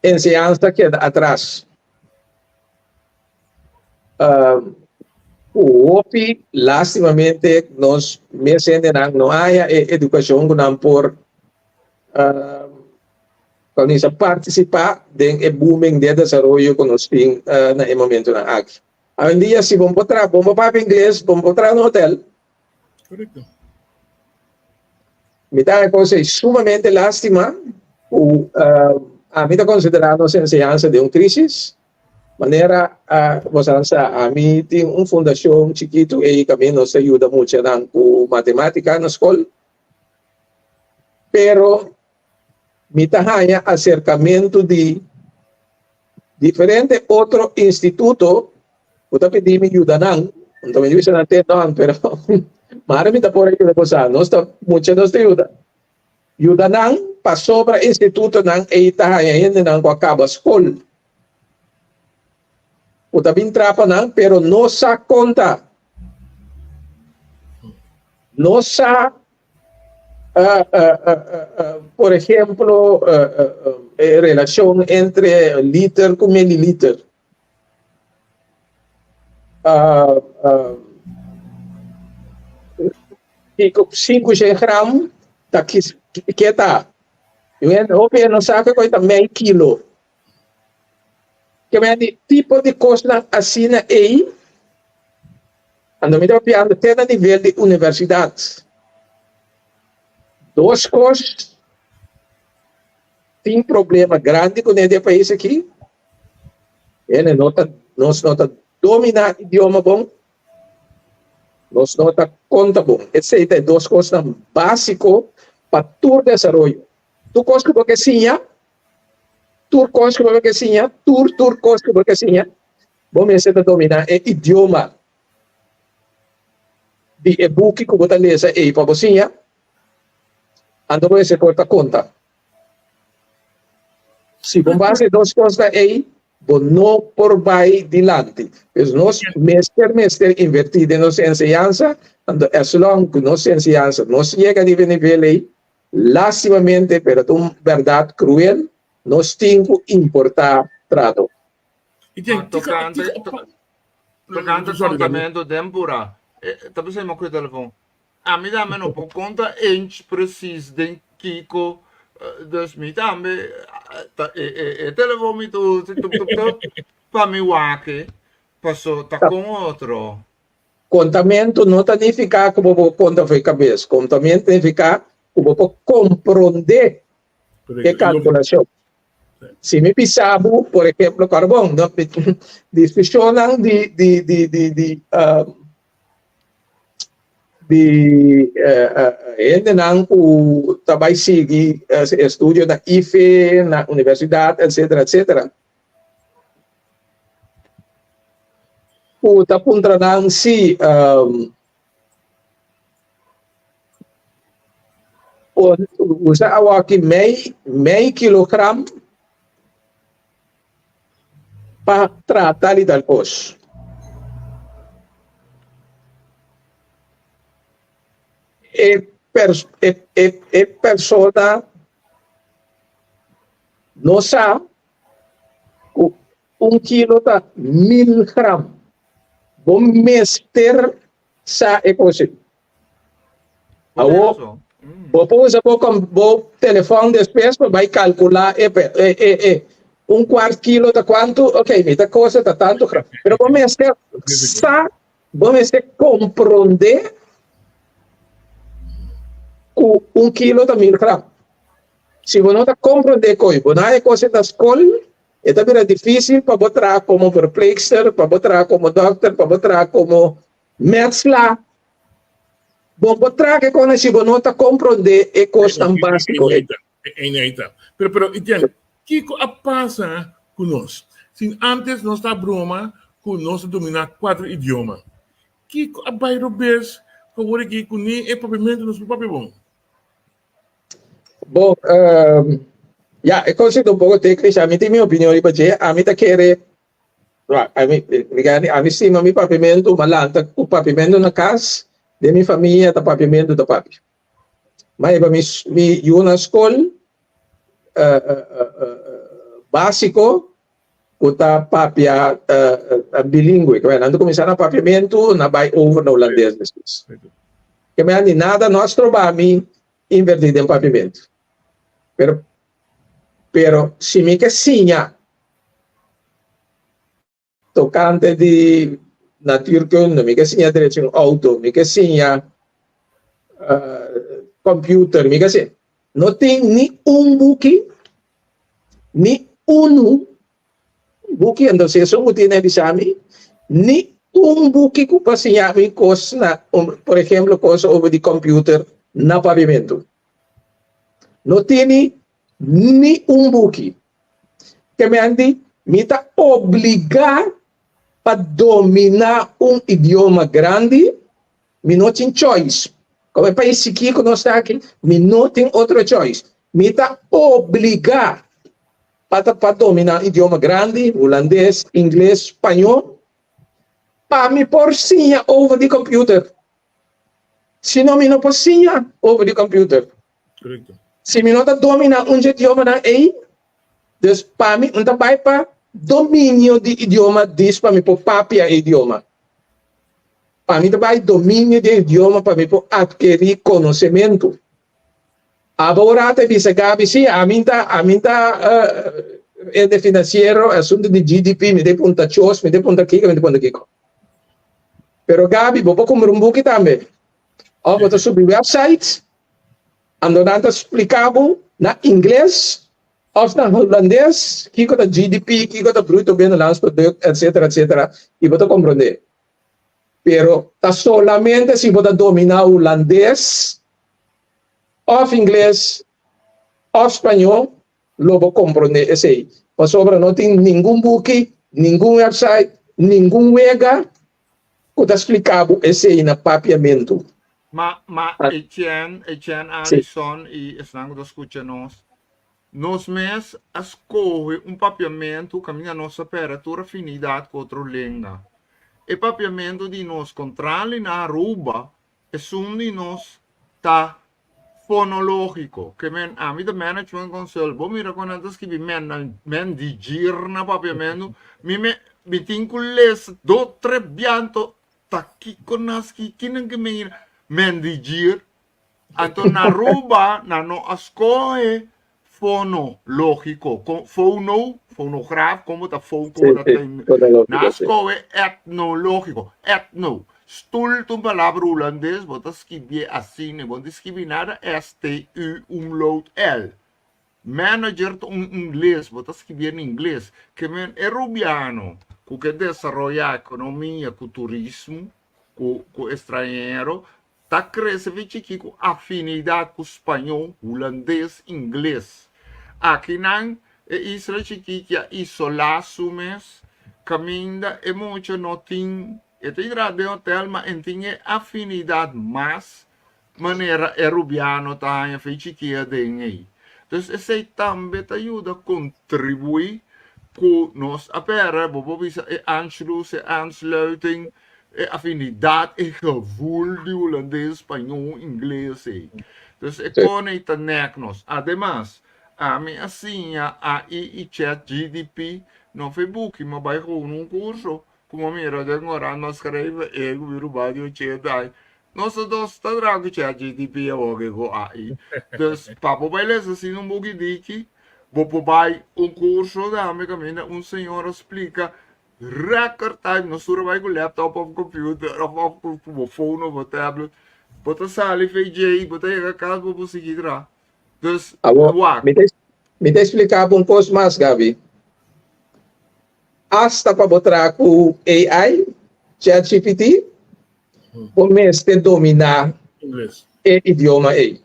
ensinança que atrás. O OPI, lastimamente, nós me não há educação que não por quando isso participar do booming de desenvolvimento que nós temos no momento na aqui. Hoje em dia, se vamos para inglês, vamos para no hotel.
Correto.
Me dá coisa sumamente lástima a mim está considerando a ensinança de uma crise maneira a mim tem uma fundação chiquito e também nos ajuda muito com matemática na escola pero me está acercamento de diferente outro instituto eu também pedi me ajuda não também eu não tenho não pero Maramita por ajuda po sa nós tá muita nos ajuda. Ajuda nang passou para instituto nang itahayan nang ko acaba school. O também trapa nang pero nossa conta. Nossa por exemplo relação entre liter com mililiter. 5 gramos tá que tá eu não sabe quanto meio quilo que é tipo de coisa assim aí ando me dá piando até no nível de universidade 2 coisas tem problema grande com esse país aqui ele nós nota dominar idioma bom nós não está conta bom. Essas são 2 coisas básicas para todo desenvolvimento. Tu coisa porque sim, tu coisa porque sim, tu coisa porque sim. Vamos se dominar o idioma de e-book que você lê aí para você, ando você porta conta. Se você faz duas coisas aí, você não por vai dilante. Mas nós, mestre invertido em nossa enseñança, as long que nossa enseñança não chega a nível aí, lastimamente, pero uma verdade cruel, nós temos que importar trato.
Tocante contamento tempura. Tapi saya mau ke telefon. Ami dame no por conta inch preciso de Kiko dus mi dame telefon mi tu para mi wake passou tá com outro.
Contamento não significa como você conta foi cabeça. Contamento significa como você compreender que calculação. Se me pisabo, por exemplo, carbono, discussionan ainda não o trabalho seguir estudo na IFE, na universidade, etc. O tapuntra não se usa awa que meio quilograma para tratar de tal coisa. Persona não sabe que 1 quilo tá 1000 gramas. Bom mestre sa é coisa. Vou usar o telefone depois vai calcular 1/4 quilo tá quanto? Ok, muita coisa tá tanto. Pero vamos compreender que 1 quilo tá 1000 gramas. Se você não está compreendendo coisa, não é coisa da escola, é também difícil para botar como perplexer, para botar como doctor, para botar como médico. Bom, botar que quando se você não está compreendendo é coisa tão básica.
Pero entende? O que passa conosco? Se antes nós está broma, que nós dominar 4 idiomas. O que vai robes, favor aqui, que nem é papimento nos papel bom?
Bom, é coisa um pouco técnica, a mim tem minha opinião, a mim tá querendo, a mim sim, meu papimento, malanta, o papimento na casa, de minha família, tá papimento da papi. Mas para mim, eu na escola, básico, que tá papia bilíngue, que vai não começar na papimento, na vai over na holandês, que me andi nada, nós trabalhamos invertido em papimento. Pero se me casinha tocante de naturkunde, me casinha direção auto, me casinha computer, me casinha. Não tem nem book, nem book, então se eu não na exame, nem book que passinha me coisa, por exemplo, coisa over de computer na pavimento. Não tem nem book. Que me andi, me está obrigar a dominar idioma grande, me não tem choice. Como é país aqui que nós estamos aqui, me não tem outra choice. Me está obrigar para dominar idioma grande, holandês, inglês, espanhol, para me pôr senha over the computer. Se não me não pôr senha over the computer.
Correto.
Se me não domina idioma na aí, dus para mim não vai para domínio de idioma diz para mim por papia idioma. Para mim vai domínio de idioma para mim por adquirir conhecimento. Agora te dice Gabi, sim, a mim tá de financeiro, assunto de GDP, me dê ponta chos, me dê ponta aqui, me dê ponta aqui. Pero Gabi, vou comer book também. Ou vou subir website. Ando nada explicável na inglês ou na holandês, que é GDP, que é bruto binnenlands product, etc. E você compreender. Pero tá solamente se você dominar o holandês, ou inglês, ou espanhol, logo compreender esse aí. Mas sobre não tem nenhum book, nenhum website, nenhum wega pode explicar esse na papiamento.
Ma Etienne Alisson e Eslango da escuta nós mês escolhe papiamento que a nossa temperatura afinidade com outra língua. E papiamento de nós controle na Aruba é um de nós tá fonológico, que a mim da management console, bom mira quando antes que men digir na papiamento, me tinco les do trebianto tá aqui conosco que não que men digir, então na Aruba na no escolhe fonológico, fonográfico, como está na escola etnológico, stult uma palavra holandês, você escreve assim, não você escreve nada, S-T-U, umlaut L. Manager inglês, você escreve em inglês, que é rubiano, que desenvolve a economia com o turismo, com o estrangeiro, está crescendo com afinidade com o espanhol, holandês, inglês. Aqui na isla chiquita isolação mes caminha é muito não tem de hotel mas tem afinidade mais maneira erubiano tá em fei chiquita dengue. Então esse também te ajuda a contribuir com nós apera bobo bisa aansluiting afinidade e gevoel de holandês espanhol inglês então é conecta-nos además a mim assim a chat GDP no Facebook mas vai com curso como mira de agora nós escreve ego viro badio chat nós dois está drago chat GDP hoje go aí então papo vai ler assim um pouquinho vou vai curso da amiga minha senhor explica record time no sura vai com laptop ou computer ou com phone ou tablet bota sali fez jay bota aí a casa vou seguir lá. Dus,
me explicar um pouco mais, Gabi. Hasta para botar com AI, ChatGPT, começa a dominar o idioma aí.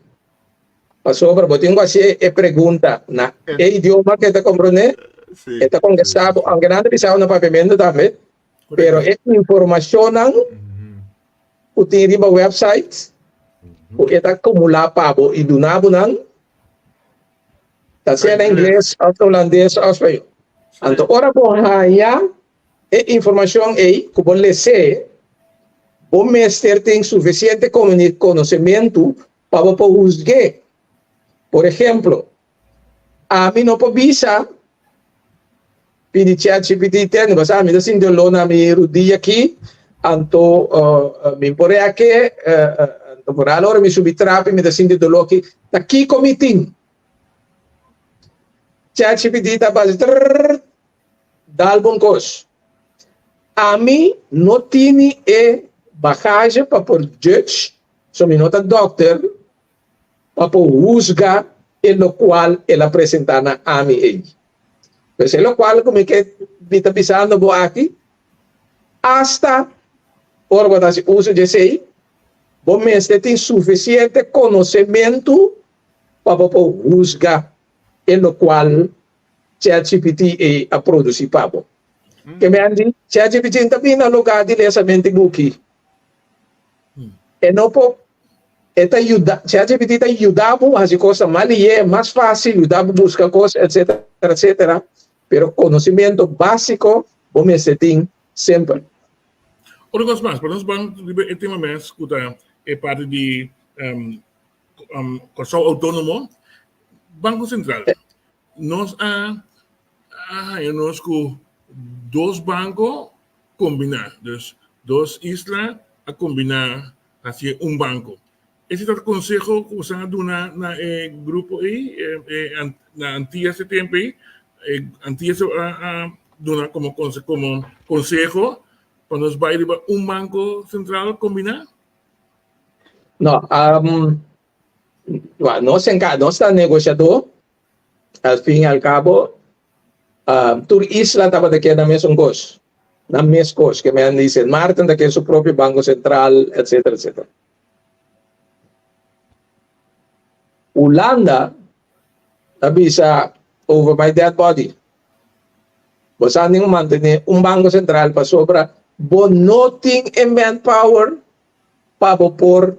Passou para botar uma pergunta na idioma que está compreendendo, está conversado, aunque não precisa no papiamento também, pero é informação que tem riba website, o que está acumulado para o idunabo não. Tá sendo em inglês, holandês, espanhol. Então, ora bom, hanya informação aí, que você lê, o mestre tem suficiente conhecimento para julgar. Por exemplo, a mim não pode visa, pedir ChatGPT, mas a mim não sinto lona me erudí aqui, então, me porei aqui, por agora me subtrape, me sinto dolo aqui, aqui comitim. ChatGPT está fazendo dar bom coisa. A mim não tem bagagem para por judge, só me nota doctor, para por julgar o qual ele apresenta na AMI. Mas o qual como que está pensando aqui, hasta ora quando se usa de sei, bom mestre tem suficiente conhecimento para por julgar no qual ChatGPT a produzir pabo. Que me andi, ChatGPT também no lugar de lançamento de aqui. E não pode, ChatGPT está ajudando a fazer coisas mais fácil, ajudando a buscar coisas, etc, etc. Pero conhecimento básico, vamos ter sempre.
Outra coisa mais, para nós vamos ter uma vez que é parte de Conselho Autônomo, Banco Central. Nós com dois bancos combinar, duas islas a combinar hacia banco. Esse é o conselho que você dá na grupo aí, na antiga esse tempo aí, antiga dá como conselho para nós vai banco central combinar?
Não, nós está negociador, al fim e al cabo, tur isla estava daqui na mesma coisa, que me dizem, Martin daqui seu próprio banco central, etc, etc. Holanda, avisa over my dead body. Pues han mantener un banco central para sobra bonoting en manpower para por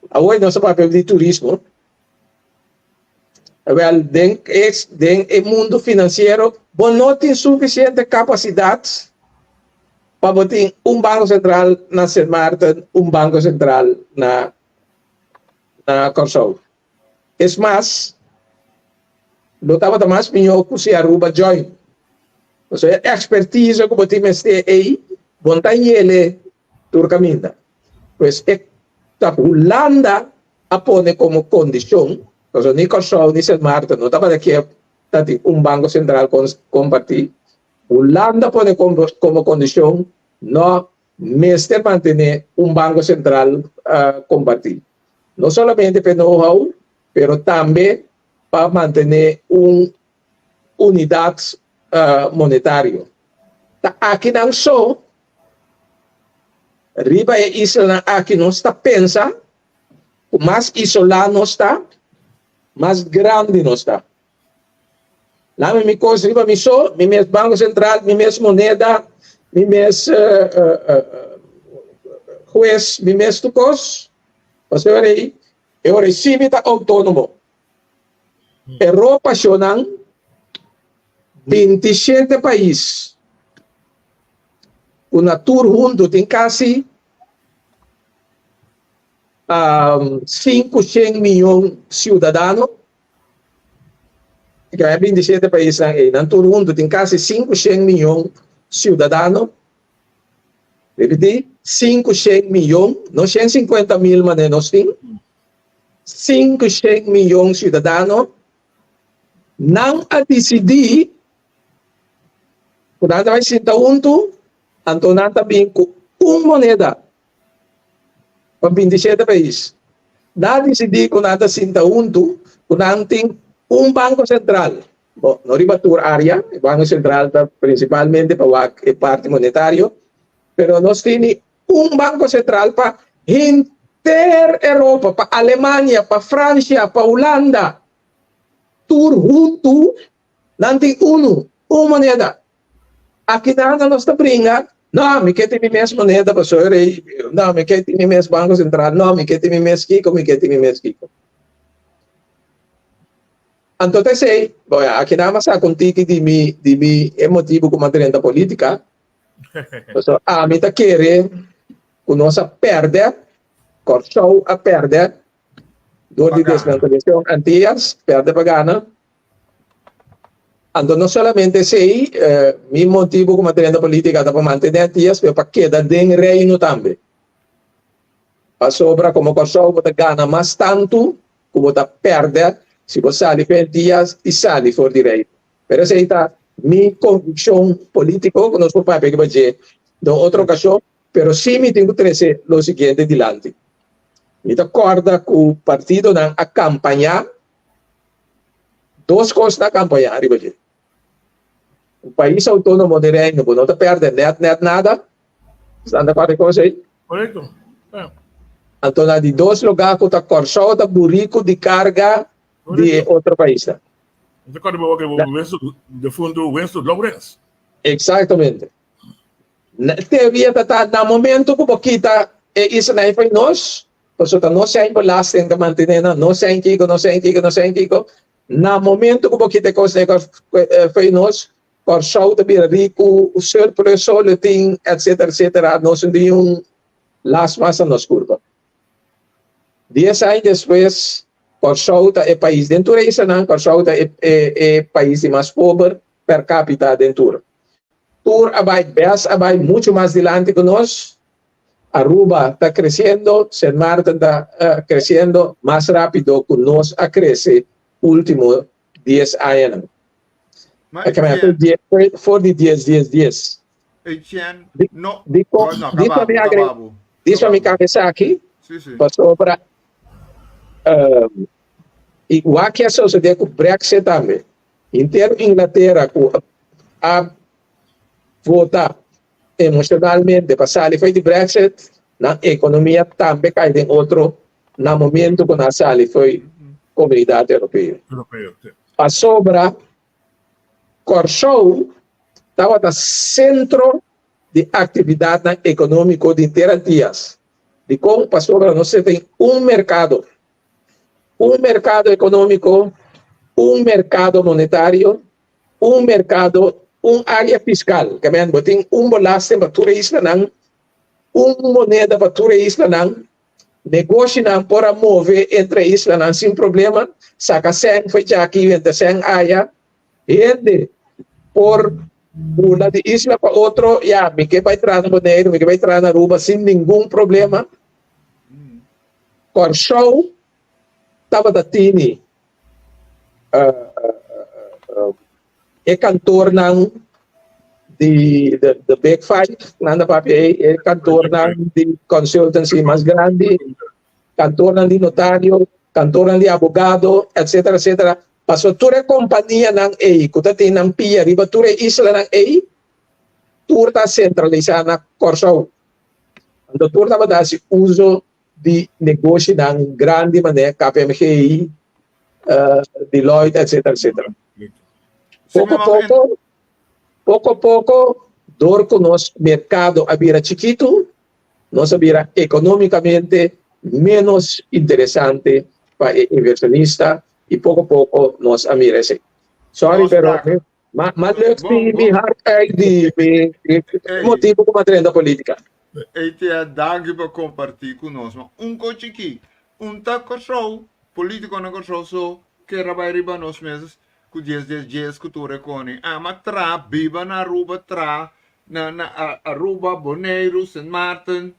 ahora no se papel de turismo. Well, den el mundo financiero bonoting suficiente capacidad para ter um banco central na St. Martin, um banco central na Corsou. É mais, não estava mais melhor que se Aruba join. Ou seja, expertise que você tem aí, bom tá ele turcaminda. Pois é a Holanda a pone como condição, ou seja, nem Corsou nem St. Martin, não estava daqui a um banco central compartir. Holanda pone como condição no mestre mantener un banco central compartido. No solamente para know-how, pero también para mantener una unidad monetaria. Aquí no so, riba e isla aquí no está pensa, más isolado no está, más grande no está. Lá me coisa riba me so, mi mes banco central, mi mes moneda, mi mes juez, mi mes tucos, você vai aí, eu recebo autônomo. Europa chonan 27 países. Uma tour junto tem quase 500 milhões de cidadãos. Que é 27 países aí. Na tour junto tem quase 500 milhões de cidadãos. Repetir, 500 milhões, não 150 mil, mas nós temos 500 milhões de cidadãos não a decidir quando vai sentar junto, então não também com uma moneda para 27 países. Não decidir quando está sentar junto, quando tem um banco central. Bom, não é para área, o banco central está principalmente para a parte monetária, mas nós temos um banco central para inteira Europa, para Alemanha, para França, para Holanda. Tudo junto, não tem uma moneda. Aqui nada nós está brincando. Não, me quer ter minha mesma moneda para só rei. Não, me quer ter minha mesma banco central. Não, me quer ter minha mesma Kiko, me quer ter minha mesma Kiko. Então, eu sei, aqui nada mais contigo de mim emotivo como a política. Então, a mim está querendo que nós perder, cortou a perder, dor de desmantelamiento antias, perde pagana. Então, não somente sei, meu motivo como a política para manter antias, mas para quedar dentro do reino também. Para sobra, como cortou, você gana mais tanto, como você perde, se você sai para antias e sai fora do reino. Mas essa é minha convicção política, que nós vamos fazer de outra ocasião, mas sim me tenho que trazer o seguinte adiante. Me acorda que o partido na campanha, duas coisas na campanha, arriba. O país autônomo de reino, não está perdendo net nada, está na parte coisa aí.
Correto.
Então, há de dois lugares que está cortado o burrico de carga de outro país.
Você pode ver o de fundo Winston Lawrence.
Exatamente. Devia estar no momento que você está, isso não é para nós, porque não se belasting de manter, não se Kiko. No momento que você tem para nós, cortou de rico, o surplus, solo tem, etc. Nós temos las massa nos curva. 10 anos depois, cortou é país dentro disso, cortou é país mais pobre per capita dentro. Tur vai muito mais adiante que nós. Aruba está crescendo, St. Martin está crescendo mais rápido que nós a crescer último 10 anos. For the 10.
Etienne, no.
Disso a minha cabeça aqui, passou para igual que a sociedade com o Brexit também. Inteiro Inglaterra, a votar emocionalmente para sair foi de Brexit, na economia também cai em outro, no momento que a sair foi comunidade europeia. A sobra, cortou estava no centro de atividade econômica de Teratias. De como passou para nós tem um mercado econômico, um mercado monetário, um mercado, área fiscal. Que tem bolaste para toda a isla, moneda para toda a isla, negócio para mover entre a isla sem problema, saca sem fecha aqui, entre sem área, e por uma de isla para outro, me que vai entrar no Bonaire, me que vai entrar na Aruba sem nenhum problema. Corsou, estava da Tini, é cantor de Big Five, nada papi, é cantor de consultancy mais grande, cantor de notário, cantor de advogado, etc, etc. Passou toda a companhia que tem na pia, riba toda a isla tudo está centralizado na Corsou. Então, tudo estava dando uso de negócio na grande maneira, KPMG, Deloitte, etc, etc. Pouco a pouco, dor com o nosso mercado vira chiquito, nós vira economicamente menos interessante para o inversionista e pouco a pouco nós amirece. Sorry, pero mas me hard de motivo como a trenda política.
E te dá para compartilhar conosco. Coche aqui, taco político na show que vai riba nos meses. Com 10 que tu recone. Mas tra, biba na Aruba, na Aruba, Bonaire, St. Martin.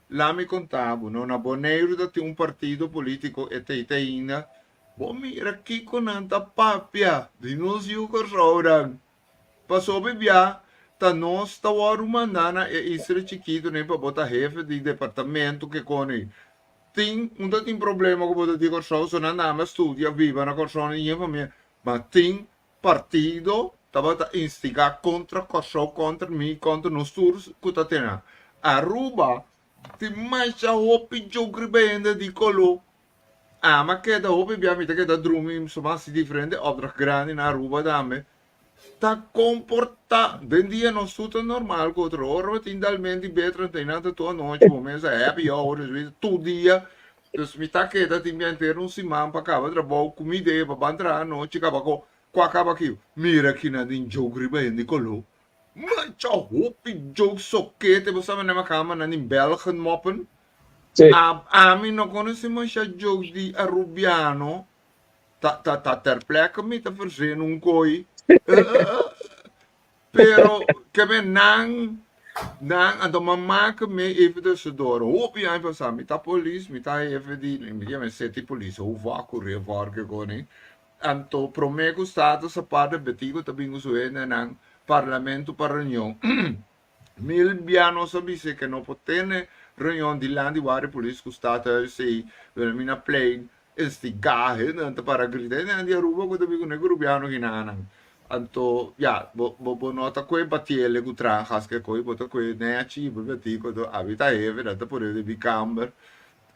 Lá me contava, na Bonaire tem partido político e ainda. Bom, mira aqui com anta papia, de nós e o corrão. Passou bebia, tá nós, tá o Arumandana, e isso é chiquito, nem para botar jefe de departamento que cone. Tem problema com o de corrão, só não anda, mas estudia, viva na corrão, e família. Mas tem partido estava a instigar contra Kosovo, contra mim, contra nós todos que está tendo. Aruba tem mais a hopi jogrebende de colo. Mas que da hopi abbiamo que da drumi insomma si differente outras grandi na Aruba também. Tá comporta, den dia nós tudo normal, com outra hora tindalmente betra tem nada tua noite, momento é happy hours, todo dia. Dus mi ta que da timbian ter um simam para cá, trabalho comida para entrar noite, acaba com acaba aqui. Mira aqui na din jogo ribende colo. Mas tchau, hopi jogo soquete, você sabe na cama na nin Belgen moppen. A mim não conhecemos já jogos de arubiano. Tá ter pleca me tá fazendo coi. Pero que me nang ando mamá que me even de se door. Hoop je einfach samen met de politie, met de even die, ja men zet die politie, hoe vaak correr waar gegaan. En to promeco staat sa parte betigo tabingo suene nang parlamento para reunião. Mil biano sabi se que não pode ter reunião de land de vários políticos staat sei, wel mina plane instigar, né, para gritar, né, de Aruba quando bigo negro biano ginanang. Anto bo nota ko batiele gutra haske ko boto ko neachi bebeti ko do habita eve data por ele bicamber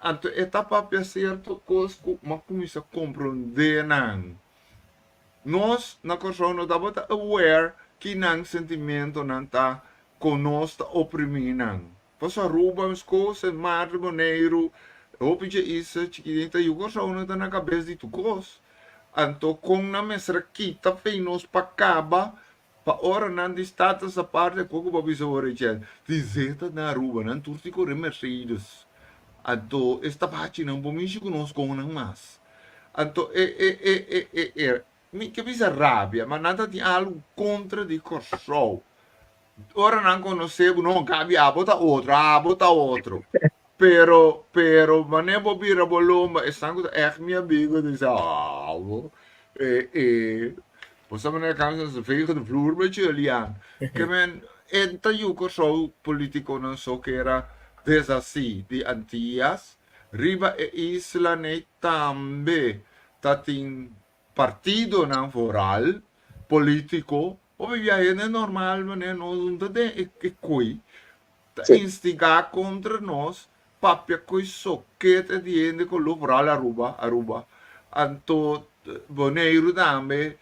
anto etapa pe certo cosco ma começa a compreender nan nós na corção não dava aware que nan sentimento nan tá conosco opriminan posso Aruba as coisas mar Bonaire opije isso chiquita e o corção não tá na cabeça de tu cos anto kung na mesra kita fenos pakaba pa ora nan di stata sa parte koko babiso origin di zeta na Aruba nan turti ko Mercedes anto esta pachi nan bomishi conosco nang mas anto mi che bisa rabbia ma nada di algo contra di Kosovo ora non conoscevo non cambia bota outro pero mané bobira bolomba e sangue echt meu amigo diz você mané cansa se vegen de vloer met jullie aan que men enta yuko so politico não só que era desassi de Antillas riba e isla ne tambe tatin partido não foral politico o via é normal mané não de e coi instigar contra nós papia coi soquete di ende con lo pra Aruba anto Bonaire dambe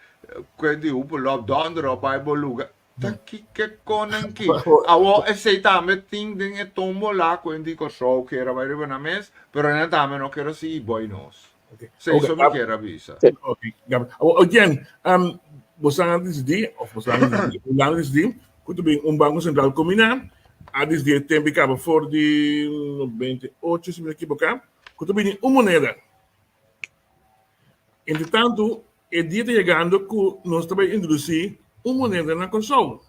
quindi un po' lo dondro pai boluga Taki que konen ki. Awo ese tame ting ding e tombo la kwendi ko so kera vai riba na mes, pero na tame no kera si boy nos.
Okay.
Se
Okay,
so mi kera visa.
Okay, Gabi. Again, bosangan this di, of bosangan this di, kuto bing Banco Central Comunal, adis di tempo cabo for di 28, se me equivocar, kuto bing moneda. Entretanto, é dia chegando que nós também introduzir uma moneda na console.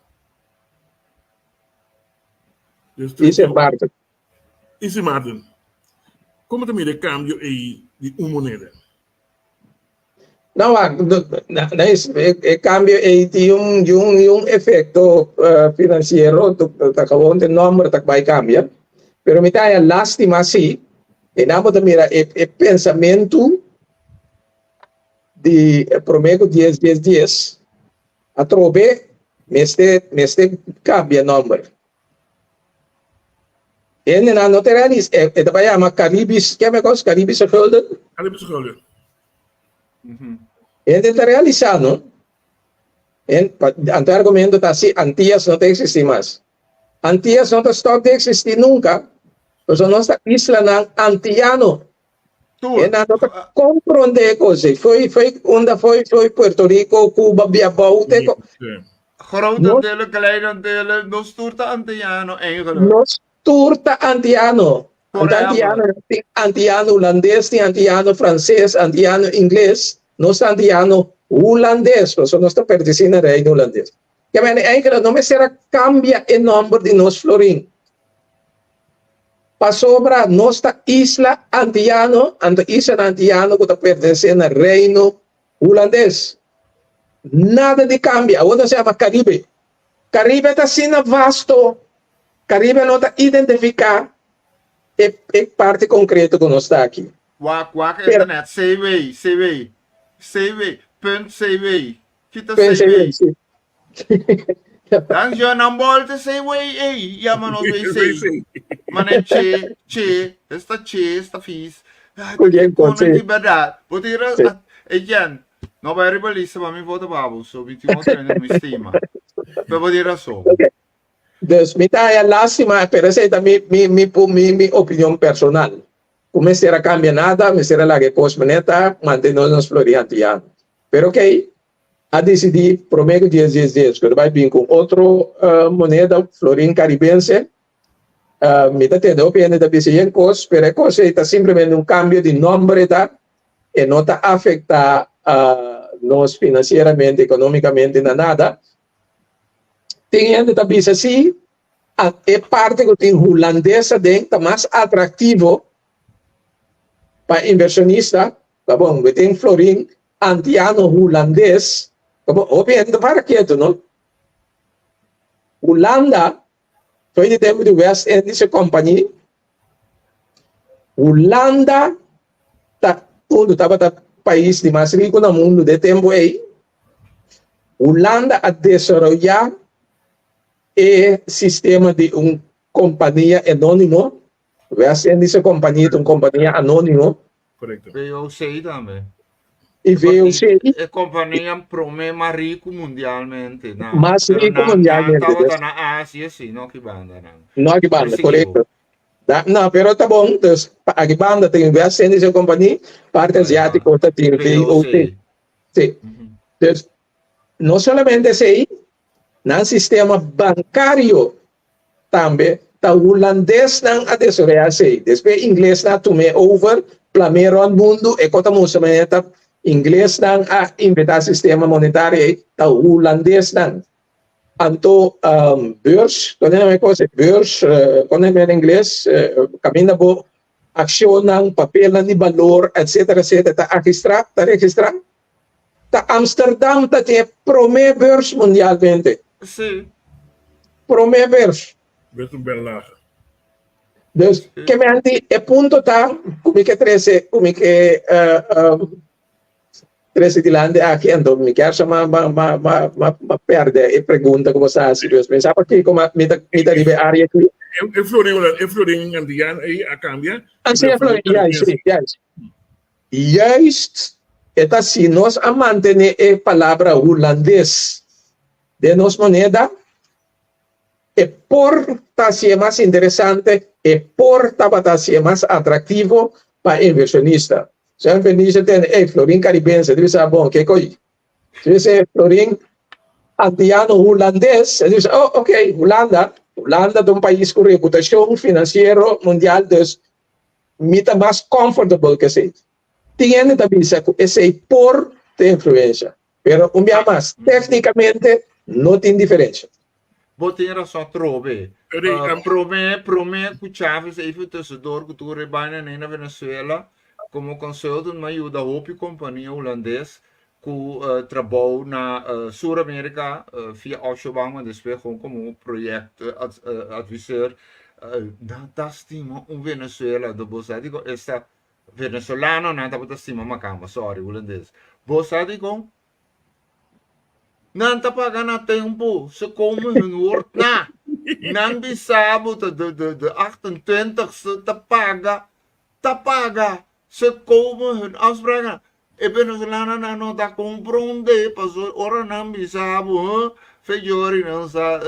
Isso é parte.
Isso é Martin. Como também o câmbio aí de uma moneda?
Não, o câmbio tem um efeito financeiro, acabou de número que vai cambiar, pero me está lástima assim, e não pode mirar o pensamento de promedio 10, a trove, este cambia número. E não te realiza, e daí chama Caribis, que é coisa Caribis Schulden?
Caribis Schulden.
E te realizar, não? Ante argumento está assim, Antillas não existe mais. Antillas não está de existir nunca, pois a nossa isla não antillano. E não compreender coisas. Foi Puerto Rico, Cuba, Biabau,
Grote delen, kleine delen, nos turta antiano eigenlijk.
Nos turta antiano. Antiano holandês, antiano francês, antiano inglês, nos antiano holandês, nós estamos pertencendo ao reino holandês. Que eigenlijk não será cambia o nome de nos florim. Pasobra nossa isla antiano que está pertencendo ao reino holandês. Nada de cambia. Agora se chama Caribe. Caribe está sendo vasto. Caribe não está identificar a parte concreta que nós está aqui.
Wak internet, CW. Punt CW. Kita CW. Dan je een bol te CW. Ja, man, ook CW. Man, che, esta fies. Liberdade. Potira, again. No vai ribalista, ma mi vota babo, so 21 mi stima. Per potira so.
Dus, me está lástima, pero esa es mi opinión personal. Como será cambia nada, me será la que cosmoneta, mantenernos floriantianos. Pero ok, a decidir promedio 10, pero vai vir com outro moneda, florim caribense, me está tendo opinião da BCN cos, pero a cosa está simplesmente um cambio de nome, tá? E não está afectar nós financeiramente, economicamente, nada. Tem gente que diz assim, é parte que tem holandesa dentro, mais atrativo para inversionista, tá bom? Tem florim antiano holandês, tá bom? Obviamente, para quieto, não? Holanda, foi de tempo de West Indies Company, Holanda, estava país de mais rico no mundo de tempo aí, Holanda a desenvolver o sistema de uma companhia anônima, West Indies Company, uma companhia anônima.
Correto.
VOC também.
E VOC.
É companhia mais rico mundialmente.
Mais rico mundialmente.
Estava na Ásia, sim, não que banda.
Não que banda, correto. Não, pero tá bom. Então, a banda tem West Indies Company, parte asiática, outra tem VOC. Sim. Então, não somente esse aí, no sistema bancário também, tá holandês não a desenvolver. Depois, inglês não tomou over, primeiro no mundo, e quando nós também inglês não a inventar sistema monetário, tá holandês não. Anto beurs, quando é uma coisa, beurs, quando é em inglês, caminha por ação, papel de valor, etc, tá registrado. Tá Amsterdam tá tem primeira beurs mundialmente.
Sim.
Primeira beurs.
Best bem lá.
Dus, que me andi, e punto tá, como que 13 di lande aqui, então, me quer chamar, perde, e pergunta como está, serious. Pensava que, como me dá área aqui.
É florim antiano aí, a cambia.
Assim, é florim, Juist, é assim, nós a manter a palavra holandês, de nossa moneda e por ser mais interessante e por ser mais atrativo para inversionista. Se o inversionista tem, florim caribense, deve ser bom, que coi. Se você florim antiano holandês, ele diz, oh, ok, Holanda é um país com reputação financeira mundial, dus muito mais confortável que esse. Tem também esse por de influência, mas um dia mais, tecnicamente, não tem diferença.
Botera só trove. Prome que Chaves é o tesouro que tu rebaina na Venezuela como conselho uma ajuda a outra companhia holandesa que trabalha na Sul-América via Oshobama depois como projeto advisor da estima Venezuela do você digo esta venezuelano não está estima macamba sorry holandês você digo não está pagando tempo se como hun wordt na não bisabo de 28 se paga se como hun afspraken e venezuelano não está compreendendo passou ora não bisabo fejori não sa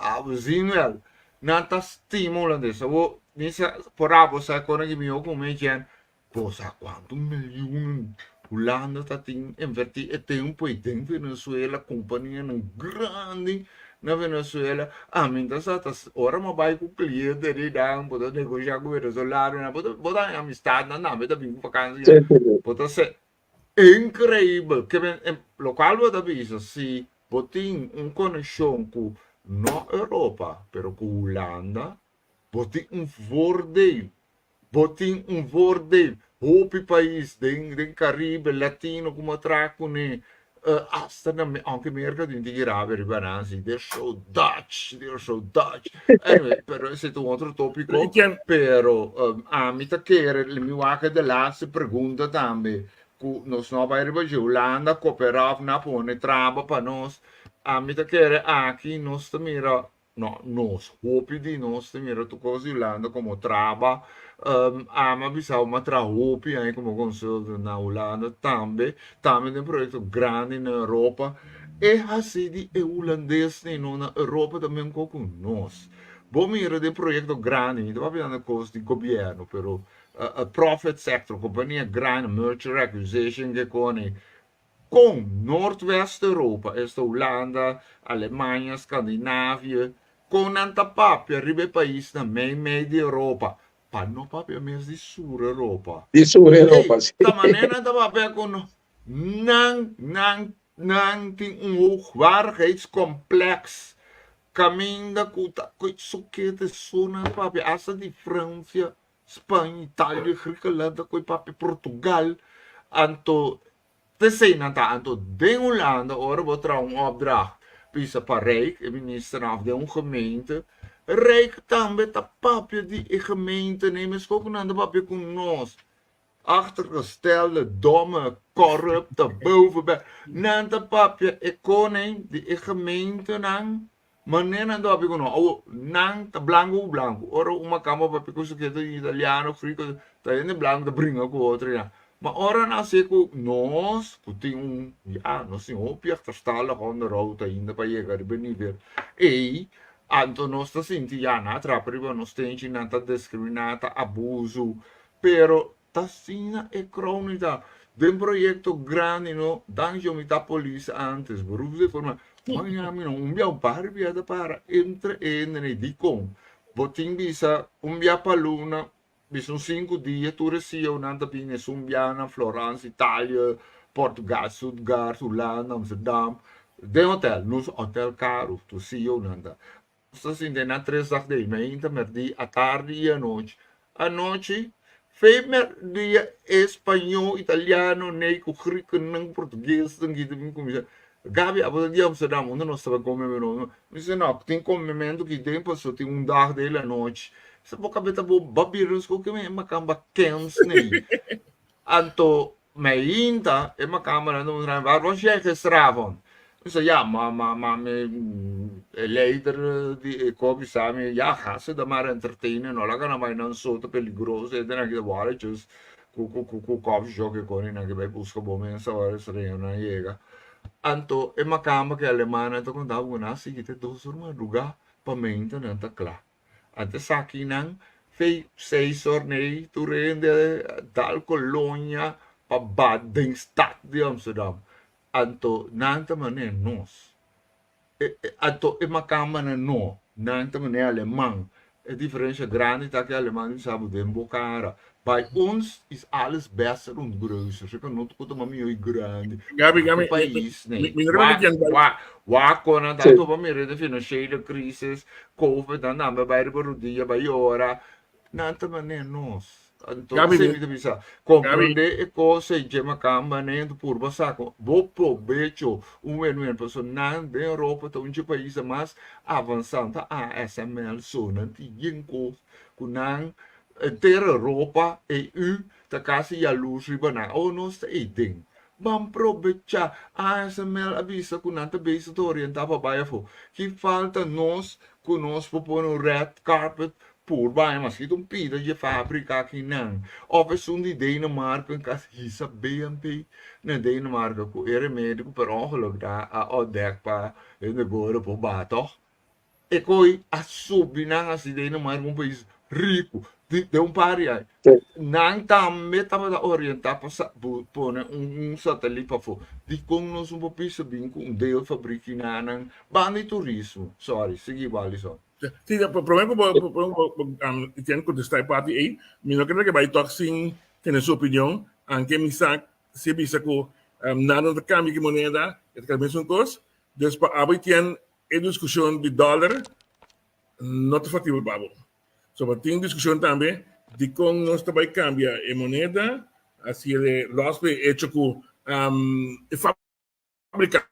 abusino não está estima holandês o nisa por a você quando que me ocupei gente você quanto milhões Holanda está investir tempo e tem Venezuela companhia grande na Venezuela minha sata ora ma vai com cliente de dar pode negociar com venezuelano pode amistade não pode vir com vacança pode ser incrível que local pode vir se botin conexão com na Europa pero com Holanda botin voordeel botin voordeel Hopi país den Caribe latino como atraco ne hasta na anche America di grave ribananzi they're so Dutch anyway pero ese es otro tópico pero a mi taquere le mi waka de la se pregunta también que nos no vai riba Holanda cooperava na pone traba para nós a mi taquere aqui nós mira no nós Hopi di nós mira tu cosa Holanda como traba ama bisau matra Hopi aí como conselho na Holanda também tem um projeto grande na Europa e assim de holandês na Europa também com nós bom mira de projeto grande não vai na coisa de governo pero profit sector companhia grande merger acquisition que com Noordwest Europa esta Holanda Alemanha Escandinávia com nanta papia ribe país na meio de Europa Panno papia mes di Sur Europa.
Di Sur Europa, sì.
Da maneira da papia con nang ting hoogwaardigheidscomplex. Caminda kuta sukkete zona papia asa di França, Espanha, Itália, Griekenland, coi papia Portugal. Anto te sei nata anto den Holanda ora botra opdracht. Pisa para Rijk, minister af de gemeente. Rijk também tá papia de gemeente nemen skoken aan de papia com nós. Achtergestelde, domme, corrupte, bovenbij. Nanta papia e koning de gemeente nang. Manen aan de papia con nós. Nang ta blanco. Ora uma cama papia com suqueto italiano, frico, ta in blanco da bringa com outro ya. Maar ora na seco nós, puting nós sim opia achterstelde onderhoud ainda para chegar bem nível. E Anto nostra sintiana trapriva nos tenci nata discriminata abuso, pero tassina e cronica del progetto grande no danjo mita polícia antes beroep de forma manhami no umbia par viada para entre ene di com botin bisa umbia paluna bisa 5 dias tu resia un'anta pine sumbiana Florence Italia Portugal Stuttgart Holanda Amsterdam de hotel nos hotel caro tu sia un'anta assim, na 3 dagen meia, merdi à tarde e à noite. À noite, fez dia espanhol, italiano, neco, griego, não português, não guido bem como Gabi, a dia Amsterdam, onde nós estava comendo, me disse não, tem comimento que tem, passou tem dag dele à noite. Se boca beta bo babirus ko que me macamba kens nei. Anto meinta e macamba não vai roger gestravam. Dus ja, maar leider die koop samen, ja, ga ze dan maar entertainen, no, laga na mai non so te peligroso, e dan anche vuole, just coffee shop che con in anche bei busco boh, mensa ora se ne una jega. Anto, e makama que Alemana to kung tawag na, sige, te dosor maduga, pamenta ng takla. Ante sa akin ng, fei seisor ne, turende, dal Colonia, pabading stat di Amsterdam. Anto, nanta man nos. Anto, e makama na no, nanta man Alemang. E diferença grande tá que Alemão sabe bem bocara. Bij ons is alles best rond größer. Ze kan niet goed om mij grande.
Gabi,
país, nee.
minderheid yan.
Waar kon het dat op de financiële crisis, COVID, dan namen bij de Barudia, bij Jora. Nanta mané nos. Então, sempre bisa compreender e cosa que macamba nem por basaco. Vou proveito win-win personal de Europa to um país mais avançado a ASML sonante jinko kunang ter Europa EU ta kasi ya luz ribana onos e ding. Bam provecha ASML avisa kunanta base to orientar para baia fo. Que falta nós conosco por um red carpet por baie mas que um pida de fábrica aqui não. Of um de Denemarken kas hisa BNP na Denemarken ko era médico per ongeluk daar a odek pa in de gore po bato. E coi assubinang as Denemarken um país rico de um pari nang tamme tama da orientar pa sa pone satellite pa fo di kung nos um popisa bin com deel fabriek na nang bani turismo. Sorry, sige Walison.
Sí, el problema tiene que contestar parte ahí. Mi no creo que va a estar sin tener su opinión. Aunque mi sac se visa que nada de cambio de moneda, es que es un costo. Después, ahora tiene discusión de dólar, no te factible para vos. Sobre tiene discusión también de cómo no está para cambiar en moneda, así de los hecho que fábrica.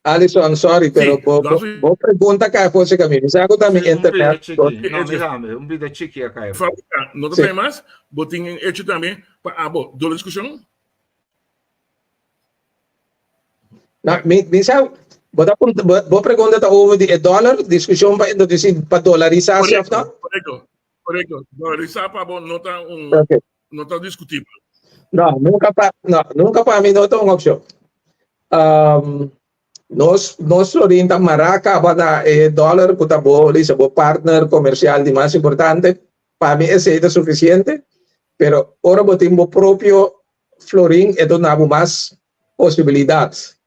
Alison, sorry, pero vos pregunta que fosse kami. Bisa ko tami internet.
Un video chiqui acá.
Fábrica, no te más, vos tienen hecho también para vos, ¿do discusión?
Na, misa, vos pregunta ta over the dollar, discussion pa ito disin pa dollarisasi after?
Correcto. Dolarizar para vos no está no está discutible.
No, nunca pa mi no tong option. Nós orienta maraca para dólar kutabo sa bo partner comercial de mais importante para mim esse é suficiente pero ora botimbo propio florin é donavo mais possibilidades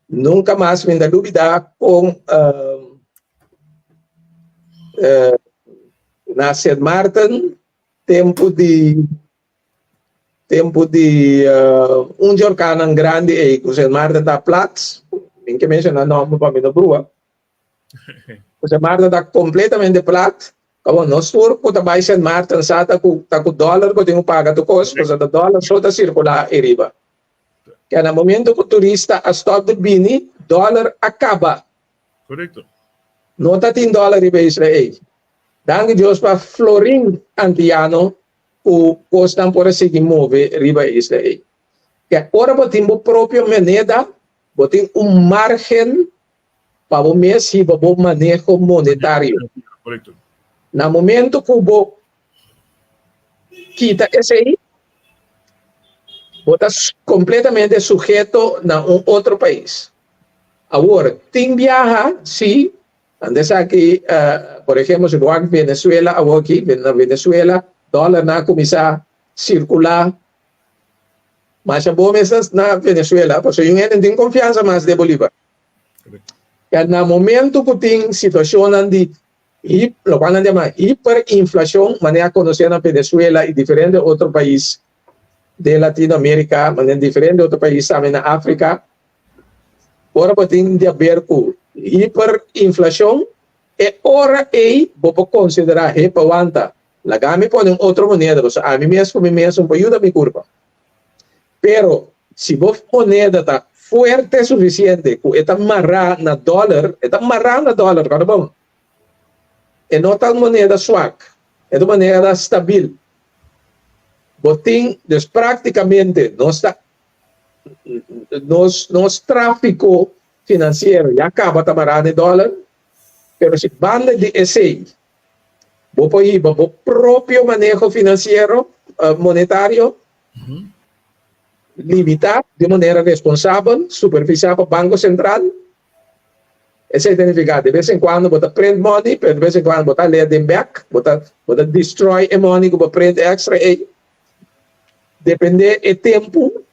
nunca mais me dá dúvida com na St. Martin tempo de jornada grande e com St. Martin da Platz em que menciona nome para mim da Brua o St. Martin da completamente plat como nós tour com a St. Martin sata com dólar que tem paga do custo porque o dólar só está circular e riba que no momento que o turista a stop de bini dólar acaba
correto
não está em dólar riba Israel danke Deus para florin antiano o costam por seguir mover riba Israel. Que agora botimos própria moneda, botim margem para o mês e para o manejo monetário.
Correcto.
No momento que o quita esse aí, bota completamente sujeito a outro país. Agora, tem viaja, sim, antes aqui, por exemplo, se vai Venezuela, agora aqui, na Venezuela, dólar na começar a circular. Mas a boa mesa na Venezuela, porque eu não tenho confiança mais de Bolívar. E no momento que tem situação de hiperinflação, maneira conhecida na Venezuela e diferente outro país de Latinoamérica, maneira diferente outro país também na África, ora tem de haver com hiperinflação e ora aí vou considerar repawanta. Lagami po ng outra moneda, so a mim mesmo ajuda a minha curva. Pero, se você moneda está forte o suficiente, que está amarrada na dólar, cara bom. E não está moneda swag, é uma moneda stabil. Botim, praticamente, nosso tráfico financeiro já acaba de amarrar em dólar, pero se banda de ESEI, o próprio manejo financeiro monetário limitar de maneira responsável, superficial para o Banco Central. Esse é identificado. De vez em quando, você prende money, de vez em quando, você lê them back, você destroy a money, você prende extra. Depende do tempo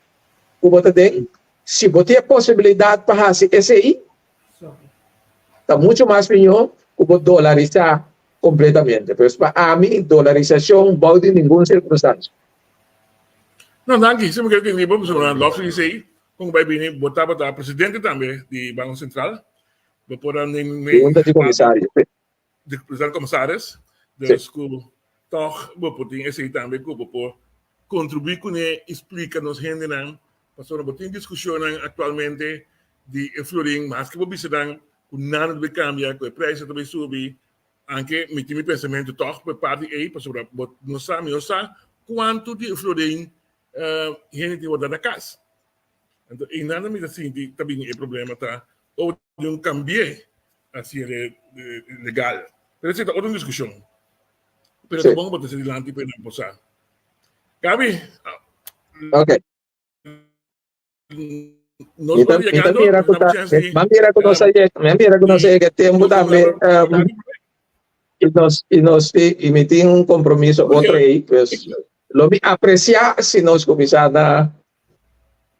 que você tem. Se você tem a possibilidade para fazer esse aí, está muito mais melhor que você dolarizar completamente. Mas para mim, dolarização não pode em nenhuma circunstância.
Não, danke. Se me quer que nem vamos falar, logo isso aí, como vai vir, botar para presidente também do Banco Central, por
Pergunta de comissário.
de presidente comissários, dus toch bepoting esse aí também que por contribuir com ele, explica-nos gente não, passou uma discussão atualmente de florim, mas que você dan com nada de cambia, com o preço também subir, anche mi pensamento toch per parte aí, passou não sabe quanto de florim gente tem da casa. Então, e nada me assim, também é problema tá ou de cambie assim legal. Mas essa é outra discussão. Pero é bom botar adiante para não passar. Gabi.
Ok.
Nós vamos chegando.
Mira que nós chega tempo também. E nós emitimos compromisso outro aí, pois lo me apreciar se nós começar a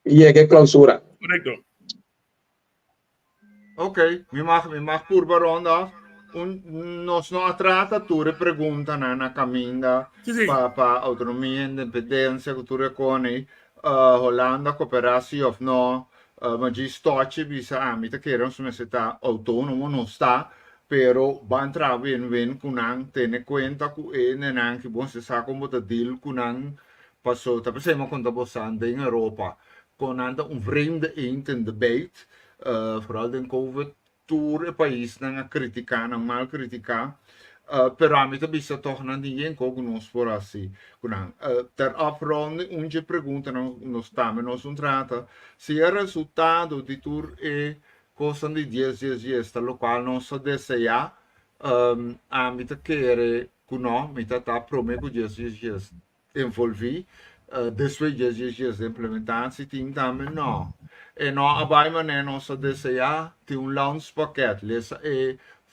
chegar a clausura.
Correcto.
Ok, mi mag purba ronda. Nos não trata tu pergunta na caminha para autonomia, independência, cultura cone, Holanda cooperação ou não, mas diz toche bisa amita que eram se está autônomo não está, pero van entrar bem com não ter conta com ele não que bom se sabe como tá deal com não passou tá pensando quando você anda em Europa com anda vreemde debate vooral den COVID tour e país na criticar, na mal criticar, pero a mim também se torna ninguém conosco por assim. Ter afronde onde pergunta nos também nós trata se o resultado de tour é coisa de 10 lo qual nós deseja a mim querer que nós me tá prometo 10 envolver depois 10 implementar se tem também não. E nós abaimen nossa DCA tem landspakket, lees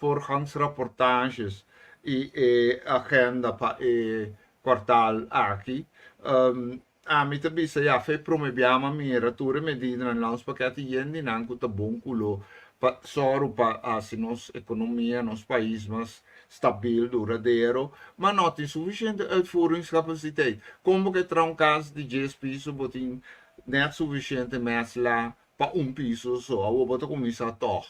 voorgangsrapportages e agenda para o kwartaal aqui. A mim também se já fez promebiama mira tour medida no landspakket e ainda não que tá bom culo para só para assim nossa economia, nosso país mais stabiel, duradouro, mas não tem suficiente uitvoeringscapaciteit. Como que terá caso de 10 pisos, botin net suficiente mais lá para piso só, ou bota começar toch.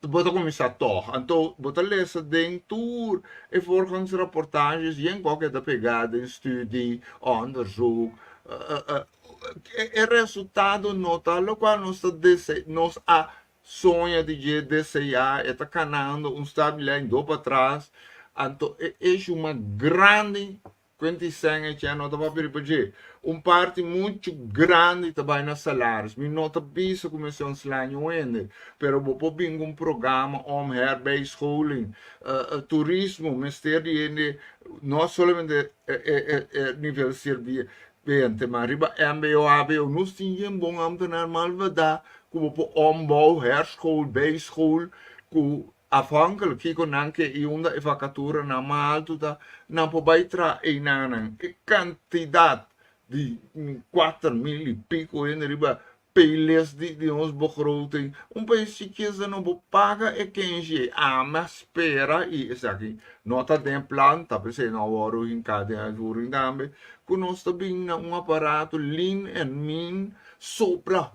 Bota começar toch. Então, bota lesa tour e voorgangsrapportages e em qualquer da pegada, estudie, onderzoek. O resultado nota, lo qual nós a sonha de desejar, está canando estabilidade para trás. Então, é uma grande quantisenha que não estava para parte muito grande também nos salários. Me nota bisa começou a salário ainda, pero vou bingo programa om herbijscholing, turismo, ministério não somente nível serviço, mas riba MBO, ABO, nós tínhamos bom ambtenaar malvada, como ombouw, herschool, bijschool, afhankelijk kiko nanke iunda e vacatura na malto da na po baitra e nanan e quantidade de 4.000 e pico en riba peles de ons begroting país que não paga e quem mas espera e isso aqui nota de planta para ser não ouro em cada uitvoering também que nós também aparato lean and mean sopra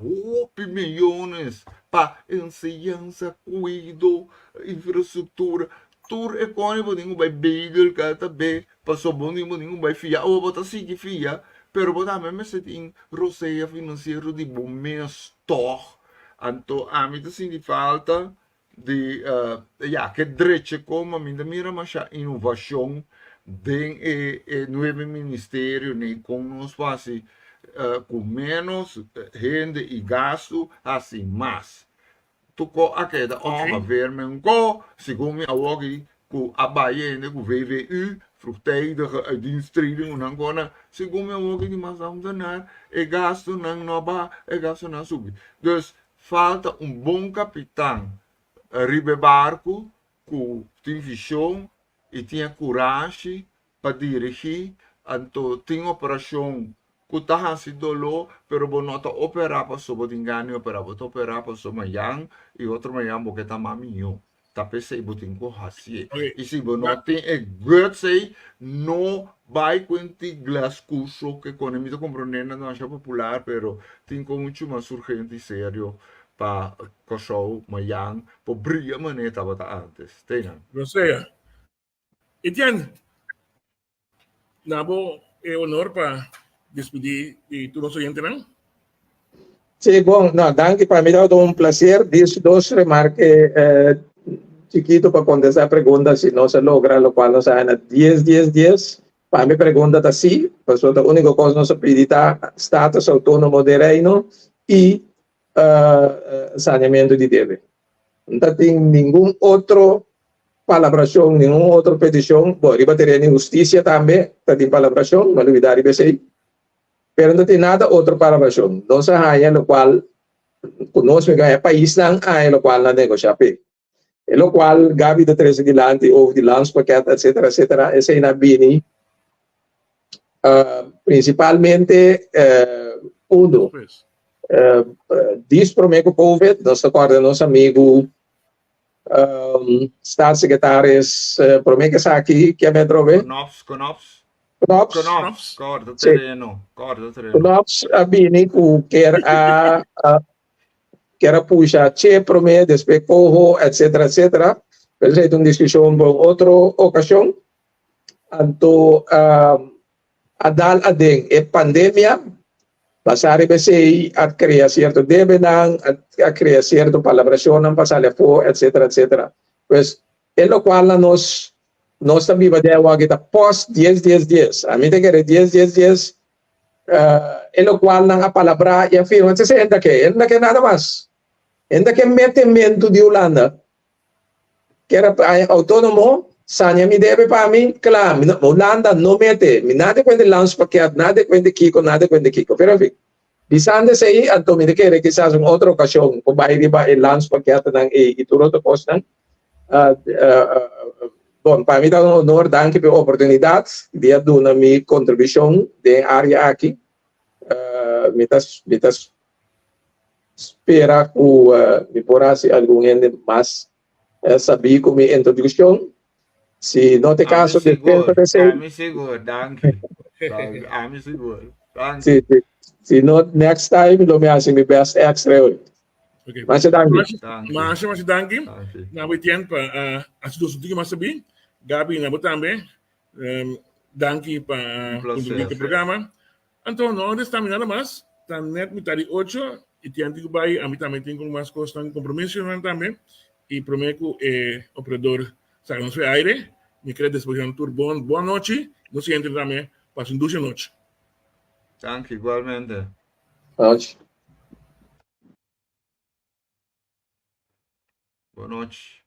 milhões para ensinança, cuido, infraestrutura, tudo econômico ninguém vai bagel cada vez passou bom ninguém vai fiar ou botar sim que fia pero botar mesmo se tem roceia financeiro de bom mês toch então a mim assim de falta de que direito como a mim mira mais a inovação den novo ministério nem com nos faz com menos renda e gasto assim mais tu ko akeda o vermen ko segundo a wogi com a Bahia, com o VVU, vroegtijdige uitdiensttreding, en dan segundo meu ook die mas aan danar, e gasto nang nova, e gasto na subi. Dus falta bom capitão ribe barco, com tem visão e tinha coragem para dirigir, então tem operação que está se dolor, pero bonota operar para sobre engano, operar para sobre mayang e outro mayang porque está maminho. Tapi sa ibutin ko hasi.
Okay.
Isi bonotin good say no vai quanti glass curso que economia comprendendo não acha popular, pero tem com muito mais urgente e sério para cachorro mayang por brilha maneta bata antes. Tem.
Não sei. Etienne, nabo é honor para despedir de todos os oyentes, não?
Sí, bueno, no, danke, para mí ha sido un placer. Diez dos remarques chiquito para contestar a pregunta si no se logra, lo cual nos dan a 10. Para mi pregunta está así, pues la única cosa no se pide status autónomo de reino y saneamiento de debe. No tengo ningún otro palabración, ningún otro petición. Bueno, arriba tener justicia también, tiene palabración, no olvidar y pero no tiene nada otra palabración. No se haya lo cual conoce que el país no hay lo cual la negocia. Lo cual Gabi de 13 dilante over die landspakket, etcétera, ese in Abini, principalmente uno, dispromeco COVID, nós acorda nosso amigo staatssecretaris Promeca aqui, que é Metrove.
Knops. Corda terreno.
Knops Abini, que era puxa che prome después cojo etcétera pero es una discusión por otra ocasión anto a dar a den pandemia pasar a crear cierto debenang a crear cierto palabración pasar por etcétera pues en lo cual nos también va a dar que post 10 a mí te quiere 10 en lo cual a palabra y afirma entonces en que nada más en que metimento de Holanda que era autónomo sanya mi debe para mí claro Holanda no mete nada cuenta landspakket nada cuenta Kiko pero en fin bisande sei anto mi quiere quizás en otra ocasión o va el landspakket y todo lo cosas bueno para mí es un honor danke por la oportunidad de dar mi contribución de área aquí mitas espera que me podrá ser algum ende mais saber com minha introdução. Se não tem caso de tempo de ser.
I'm seguro, danke. I'm seguro.
Se não, next time, eu me acho meu best extra hoje.
Okay.
Mas danke.
Mas danke. Na Etienne para as duas últimas saber. Gabi na também. Danke para contribuir ao programa. Então, não estamos nada mais. Está net metade 8. E tiene que ir a mí también tengo más cosas en compromiso también y prometo operador sacamos de aire me queda disposición turbón buena noche no se entre también para su dulce noche.
Danke igualmente.
Noche.
Boa noite.